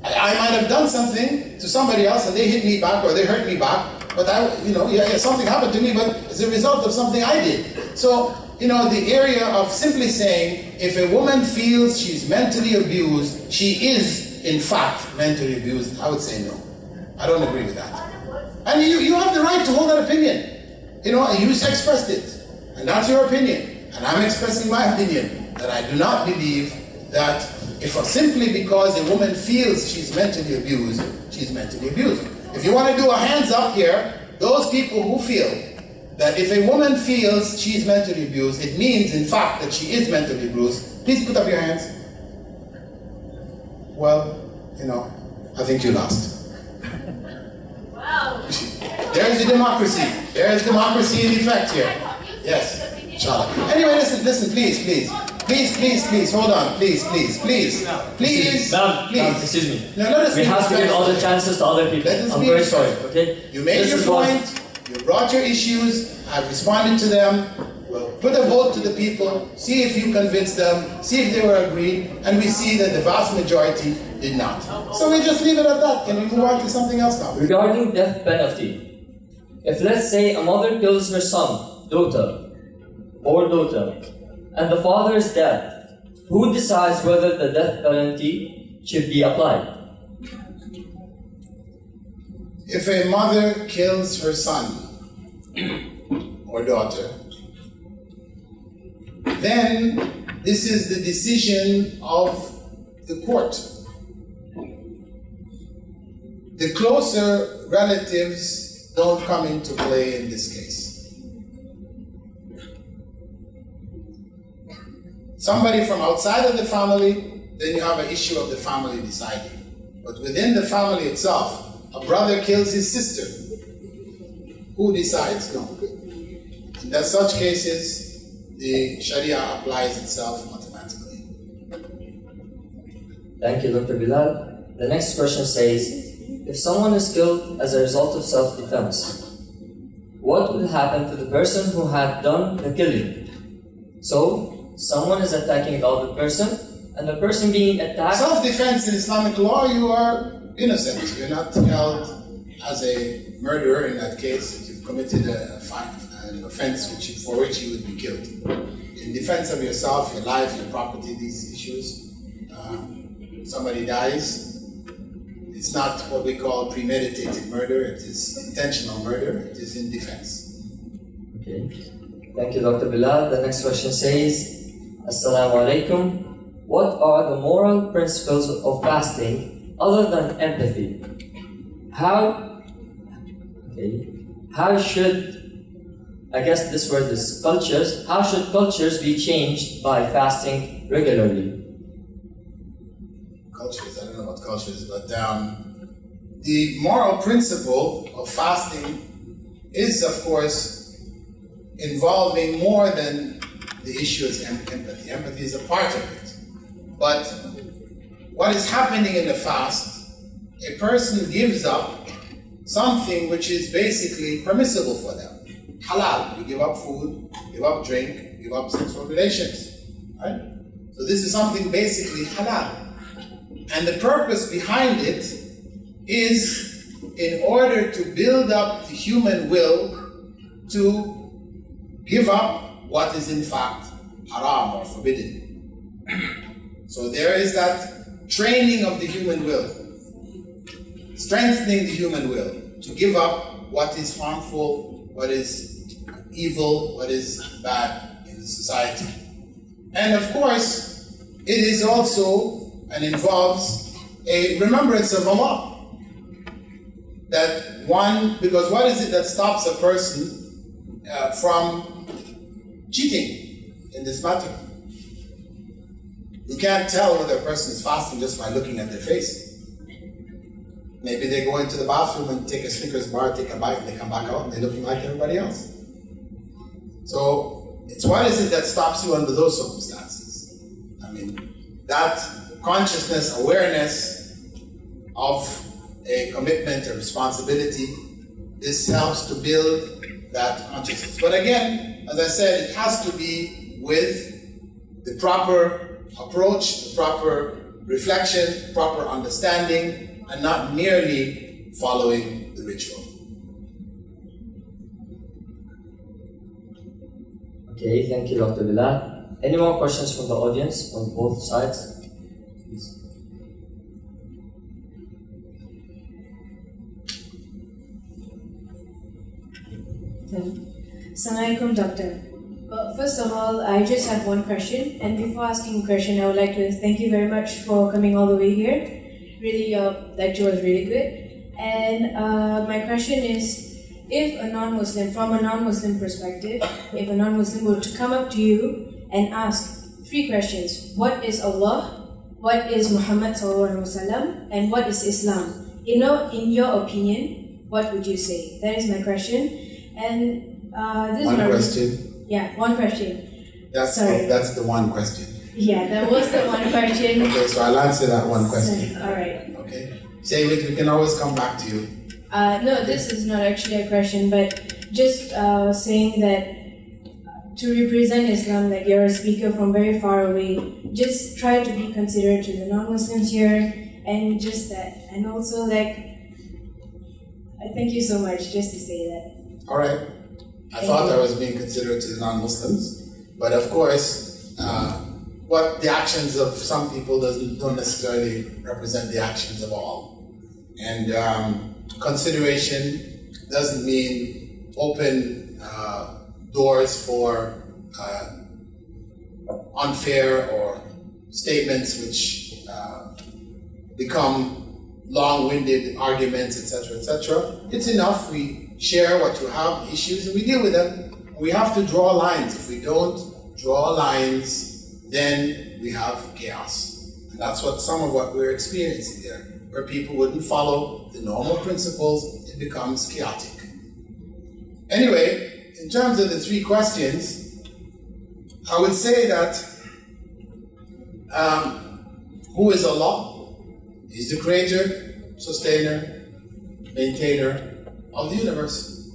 I might have done something to somebody else and they hit me back or they hurt me back, but something happened to me, but it's a result of something I did. So, the area of simply saying, if a woman feels she's mentally abused, she is, in fact, mentally abused, I would say no. I don't agree with that. And you have the right to hold that opinion. You expressed it, and that's your opinion. And I'm expressing my opinion, that I do not believe that simply because a woman feels she's mentally abused, she's mentally abused. If you want to do a hands up here, those people who feel that if a woman feels she's mentally abused, it means in fact that she is mentally abused, please put up your hands. Well, I think you lost. Wow. There's the democracy. There's democracy in effect here. Yes. Inshallah. Anyway, listen, please, hold on, please. Excuse me. No, let us we have to give all the chances to other people. I'm very sorry, okay? You made your point, you brought your issues, I've responded to them. Well, put a vote to the people, see if you convinced them, see if they were agreed, and we see that the vast majority did not. So we just leave it at that. Can we move on to something else now? Regarding death penalty, if let's say a mother kills her son, daughter, and the father is dead, who decides whether the death penalty should be applied? If a mother kills her son or daughter, then this is the decision of the court. The closer relatives don't come into play in this case. Somebody from outside of the family, then you have an issue of the family deciding. But within the family itself, a brother kills his sister. Who decides? No. In such cases, the Sharia applies itself automatically. Thank you, Dr. Bilal. The next question says, if someone is killed as a result of self-defense, what will happen to the person who had done the killing? So, someone is attacking the other person, and the person being attacked... Self-defense in Islamic law, you are innocent. You're not held as a murderer in that case. You've committed an offense for which you would be killed. In defense of yourself, your life, your property, these issues, somebody dies, it's not what we call premeditated murder, it is intentional murder, it is in defense. Okay. Thank you, Dr. Bilal. The next question says, Assalamu alaikum. What are the moral principles of fasting other than empathy? How should, I guess this word is cultures, how should cultures be changed by fasting regularly? Cultures, I don't know about cultures, but the moral principle of fasting is, of course, involving more than the issue is empathy. Empathy is a part of it. But what is happening in the fast, a person gives up something which is basically permissible for them. Halal, you give up food, give up drink, give up sexual relations, right? So this is something basically halal. And the purpose behind it is in order to build up the human will to give up what is in fact haram or forbidden. So there is that training of the human will, strengthening the human will to give up what is harmful, what is evil, what is bad in the society. And of course, it is also and involves a remembrance of Allah. That one, because what is it that stops a person from cheating in this matter? You can't tell whether a person is fasting just by looking at their face. Maybe they go into the bathroom and take a Snickers bar, take a bite, and they come back out and they're looking like everybody else. So, it's what is it that stops you under those circumstances? I mean, that consciousness, awareness of a commitment, a responsibility, this helps to build that consciousness. But again, as I said, it has to be with the proper approach, the proper reflection, proper understanding, and not merely following the ritual. Okay, thank you, Dr. Bilal. Any more questions from the audience on both sides? Assalamualaikum, Doctor. First of all, I just have one question, and before asking a question, I would like to thank you very much for coming all the way here. Really, your lecture was really good. And my question is, if a non-Muslim, from a non-Muslim perspective, if a non-Muslim were to come up to you and ask 3 questions: what is Allah, what is Muhammad ﷺ, and what is Islam? In your opinion, what would you say? That is my question. And this one is question. Yeah, one question. That's the one question. Yeah, that was the one question. Okay, so I'll answer that one question. All right. Okay. Say it, we can always come back to you. No, this is not actually a question, but just saying that to represent Islam, like you're a speaker from very far away, just try to be considerate to the non-Muslims here, and just that. And also, like, I thank you so much, just to say that. All right. I thought I was being considerate to the non-Muslims, but of course, what the actions of some people don't necessarily represent the actions of all. And consideration doesn't mean open doors for unfair or statements which become long-winded arguments, etc., etc. It's enough we share what you have, issues, and we deal with them. We have to draw lines. If we don't draw lines, then we have chaos. And that's some of what we're experiencing there. Where people wouldn't follow the normal principles, it becomes chaotic. Anyway, in terms of the three questions, I would say that who is Allah? He's the creator, sustainer, maintainer of the universe.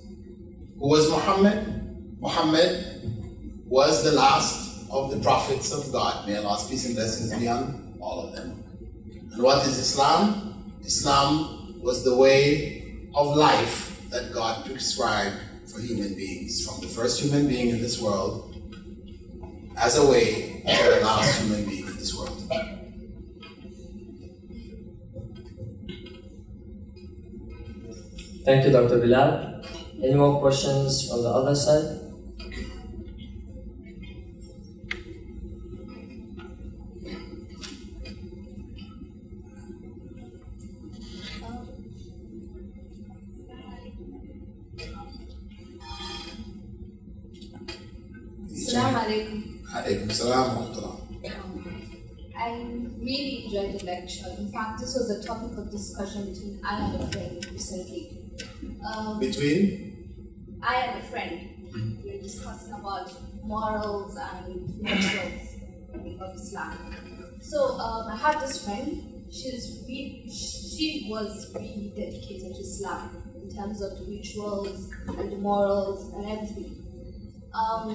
Who was Muhammad? Muhammad was the last of the prophets of God. May Allah's peace and blessings be on all of them. And what is Islam? Islam was the way of life that God prescribed for human beings, from the first human being in this world as a way to the last human being in this world. Thank you, Dr. Bilal. Any more questions from the other side? Assalamu alaikum. Alaikum salam wa rahmatullah. I really enjoyed the lecture. In fact, this was a topic of discussion between I and a friend recently. Between? I and a friend. We were discussing about morals and rituals of Islam. So I had this friend. She was really dedicated to Islam in terms of the rituals and the morals and everything.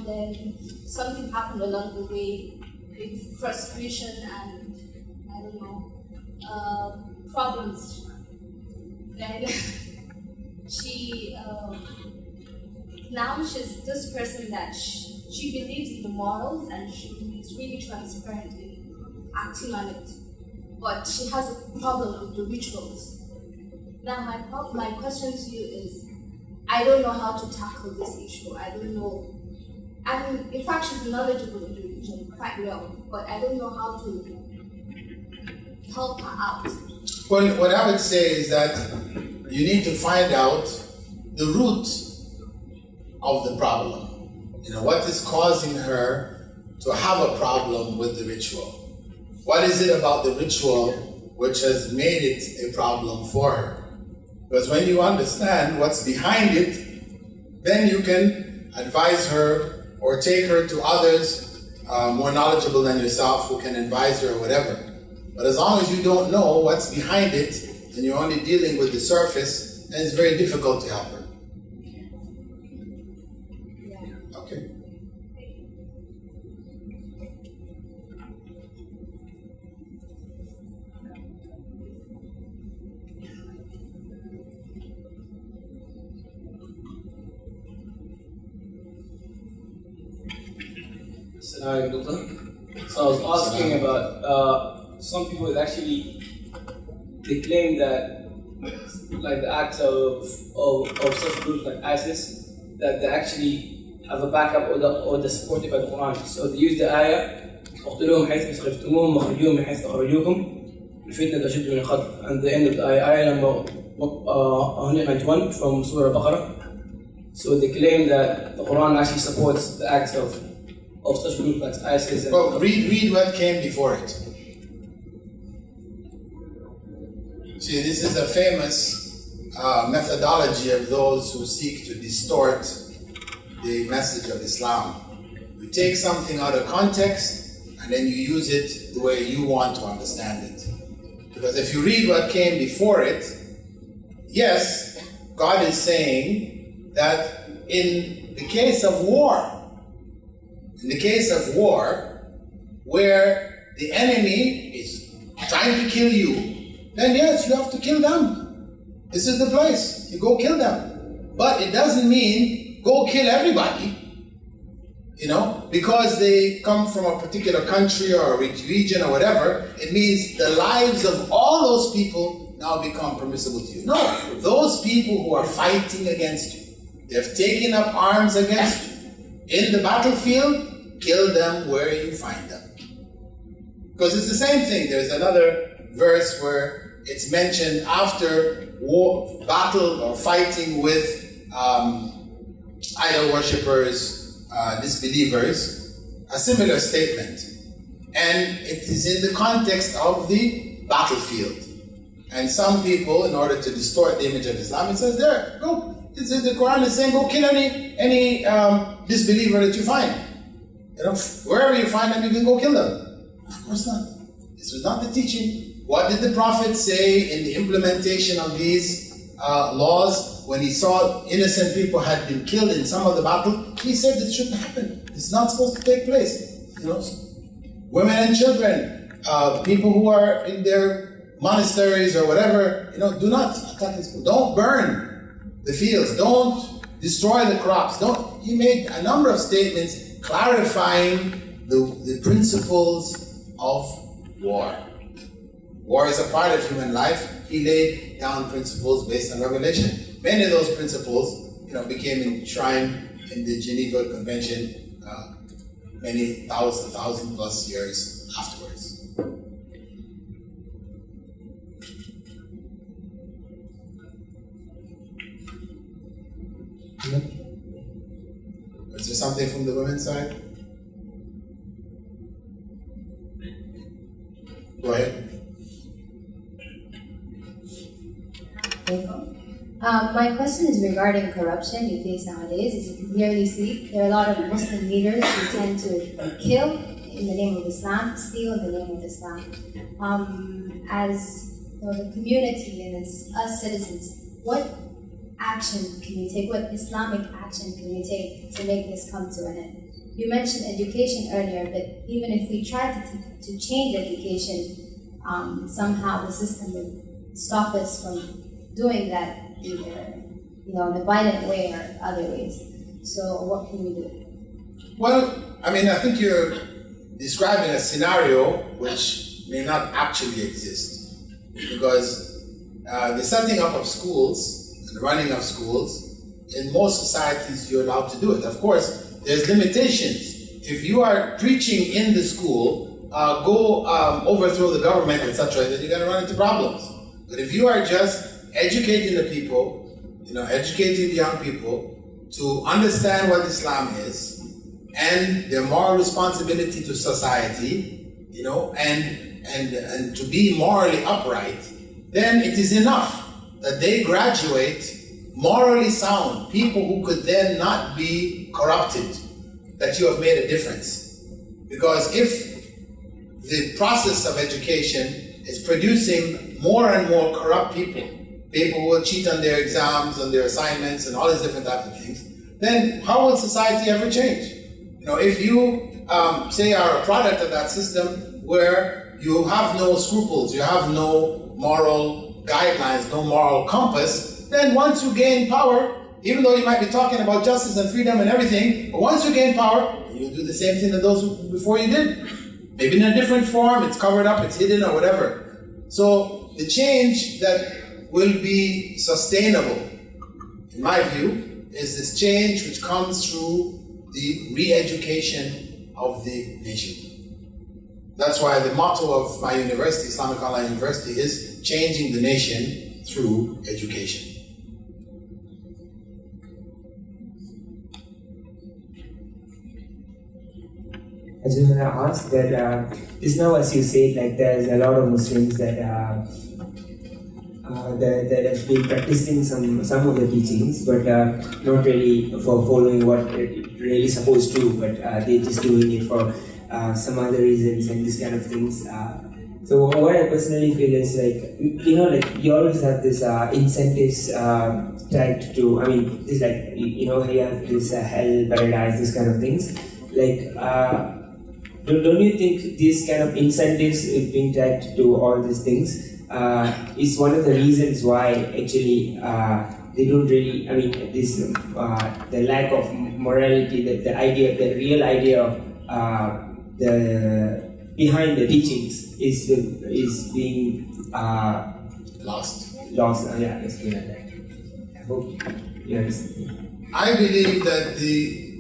Then something happened along the way, maybe frustration and I don't know, problems. Then she now she's this person that she believes in the morals and she is really transparent in acting on it, but she has a problem with the rituals. Now my question to you is, I don't know how to tackle this issue. I don't know. And in fact, she's knowledgeable in the religion quite well, but I don't know how to help her out. Well, what I would say is that you need to find out the root of the problem. You know, what is causing her to have a problem with the ritual? What is it about the ritual which has made it a problem for her? Because when you understand what's behind it, then you can advise her or take her to others more knowledgeable than yourself who can advise her or whatever. But as long as you don't know what's behind it, and you're only dealing with the surface, then it's very difficult to help her. Okay. So I was asking about some people that actually they claim that like the acts of such groups like ISIS that they actually have a backup or they're supported by the Quran. So they use the ayah اقتلوهم حيث استخرجتموهم وخرجوهم من حيث أخرجوكم الفتنة أشد من القتل. And the end of the ayah number 191 from Surah Baqarah. So they claim that the Quran actually supports the acts of such groups like ISIS. Well, read what came before it. See, this is a famous methodology of those who seek to distort the message of Islam. You take something out of context and then you use it the way you want to understand it. Because if you read what came before it, yes, God is saying that in the case of war, In the case of war, where the enemy is trying to kill you, then yes, you have to kill them. This is the place. You go kill them. But it doesn't mean go kill everybody, because they come from a particular country or a region or whatever. It means the lives of all those people now become permissible to you. No, those people who are fighting against you, they've taken up arms against you. In the battlefield, kill them where you find them. Because it's the same thing. There's another verse where it's mentioned after war, battle or fighting with idol worshippers, disbelievers, a similar statement. And it is in the context of the battlefield. And some people, in order to distort the image of Islam, it says there, go. It's in the Quran is saying, go kill any disbeliever that you find. Wherever you find them, you can go kill them. Of course not. This was not the teaching. What did the Prophet say in the implementation of these laws when he saw innocent people had been killed in some of the battle? He said it shouldn't happen. It's not supposed to take place. Women and children, people who are in their monasteries or whatever, do not attack these people. Don't burn the fields. Don't destroy the crops. He made a number of statements clarifying the principles of war. War is a part of human life. He laid down principles based on revelation. Many of those principles, became enshrined in the Geneva Convention many thousand plus years afterwards. Is there something from the women's side? Go ahead. My question is regarding corruption you face nowadays. As you can clearly see, there are a lot of Muslim leaders who tend to kill in the name of Islam, steal in the name of Islam. As the community and as us citizens, what action can we take? What Islamic action can we take to make this come to an end? You mentioned education earlier, but even if we try to change education, somehow the system would stop us from doing that either, in a violent way or other ways. So what can we do? Well, I think you're describing a scenario which may not actually exist, because the setting up of schools and running of schools, in most societies you're allowed to do it. Of course, there's limitations. If you are preaching in the school, go overthrow the government, etc., then you're going to run into problems. But if you are just educating the people, educating the young people to understand what Islam is and their moral responsibility to society, and to be morally upright, then it is enough that they graduate morally sound, people who could then not be corrupted, that you have made a difference. Because if the process of education is producing more and more corrupt people who will cheat on their exams, on their assignments, and all these different types of things, then how will society ever change? If you say are a product of that system where you have no scruples, you have no moral guidelines, no moral compass, then once you gain power, even though you might be talking about justice and freedom and everything, but once you gain power, you'll do the same thing that those before you did. Maybe in a different form, it's covered up, it's hidden, or whatever. So the change that will be sustainable, in my view, is this change which comes through the re-education of the nation. That's why the motto of my university, Islamic Online University, is changing the nation through education. I just want to ask that just now, as you said, there's a lot of Muslims that have been practicing some of the teachings, but not really for following what it really supposed to, but they're just doing it for some other reasons and this kind of things. So what I personally feel is you always have this incentives tied to, this you have this hell, paradise, this kind of things. Like, don't you think these kind of incentives being tied to all these things is one of the reasons why actually they don't really, I mean, this the lack of morality, the idea, the real idea of the behind the teachings is being lost. Yeah, let's put it like that. I hope you understand. I believe that the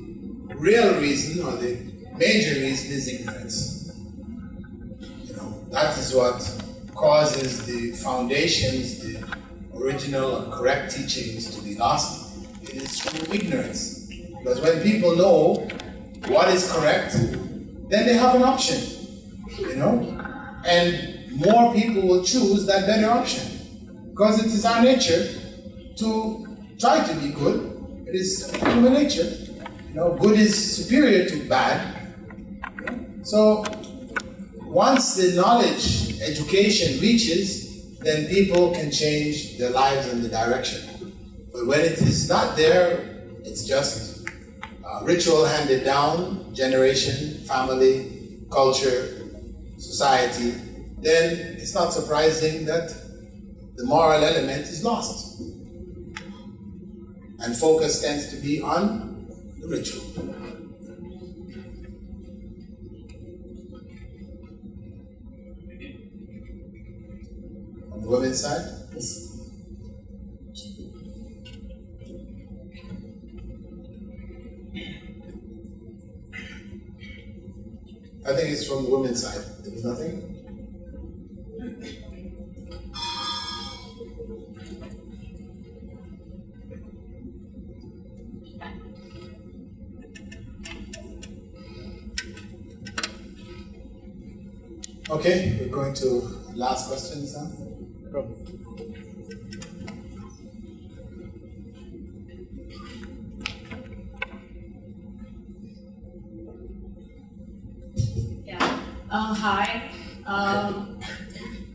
real reason, or the major reason, is ignorance. You know, that is what causes the foundations, the original and correct teachings to be lost. It is through ignorance. Because when people know what is correct, then they have an option, you know, and more people will choose that better option. Because it is our nature to try to be good. It is human nature. You know, good is superior to bad. So once the knowledge, education reaches, then people can change their lives and the direction. But when it is not there, it's just ritual handed down, generation, family, culture, society, then it's not surprising that the moral element is lost. And focus tends to be on the ritual. On the women's side? Yes. I think it's from the women's side. There was nothing? Okay, we're going to last questions now. Hi.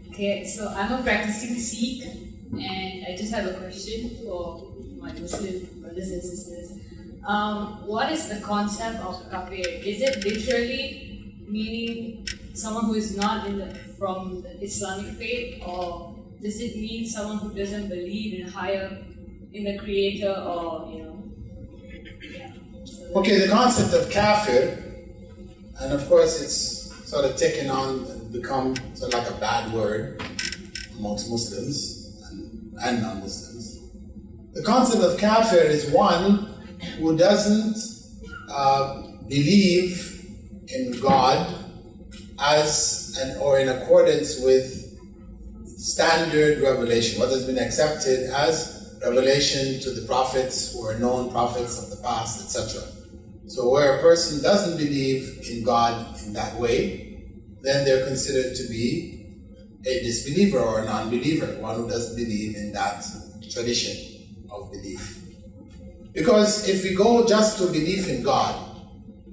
Okay, so I'm a practicing Sikh, and I just have a question for my Muslim brothers and sisters. What is the concept of kafir? Is it literally meaning someone who is not from the Islamic faith, or does it mean someone who doesn't believe in the Creator, or Yeah. Okay, the concept of kafir, and of course it's sort of taken on and become sort of like a bad word amongst Muslims and non-Muslims. The concept of kafir is one who doesn't believe in God or in accordance with standard revelation, what has been accepted as revelation to the prophets who are known prophets of the past, etc. So where a person doesn't believe in God in that way, then they're considered to be a disbeliever or a non-believer, one who doesn't believe in that tradition of belief. Because if we go just to belief in God,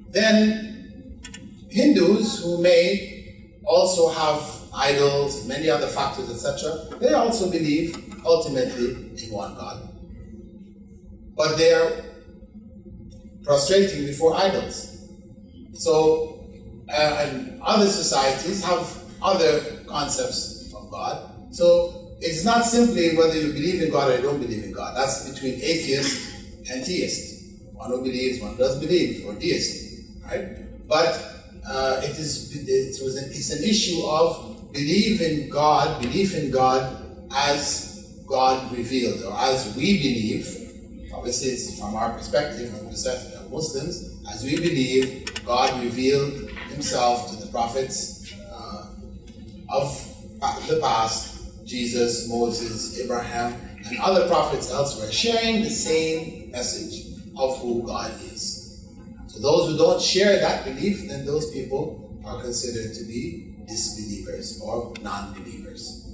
then Hindus who may also have idols, many other factors, etc., they also believe ultimately in one God. But they are prostrating before idols. So, and other societies have other concepts of God. So, it's not simply whether you believe in God or you don't believe in God. That's between atheist and theist. One who believes, one who doesn't believe, or deist, right? But it's an issue of belief in God as God revealed, or as we believe. Obviously, it's from our perspective, from the perspective of Muslims, as we believe God revealed Himself to the prophets of the past, Jesus, Moses, Abraham, and other prophets elsewhere, sharing the same message of who God is. So those who don't share that belief, then those people are considered to be disbelievers or non-believers.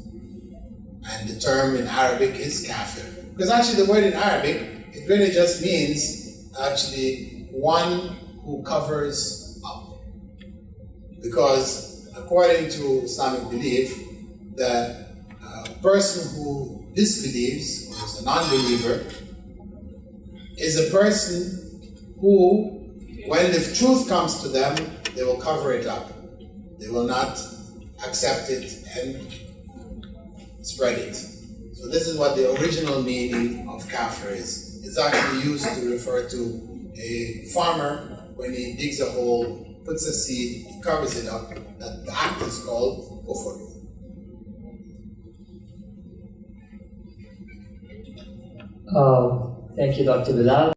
And the term in Arabic is kafir. Because actually the word in Arabic, it really just means actually one who covers up. Because according to Islamic belief, the person who disbelieves, or is a non-believer, is a person who When the truth comes to them, they will cover it up. They will not accept it and spread it. So this is what the original meaning of kafir is. It's actually used to refer to a farmer when he digs a hole, puts a seed, he covers it up. That the act is called kufr. Thank you, Dr. Bilal.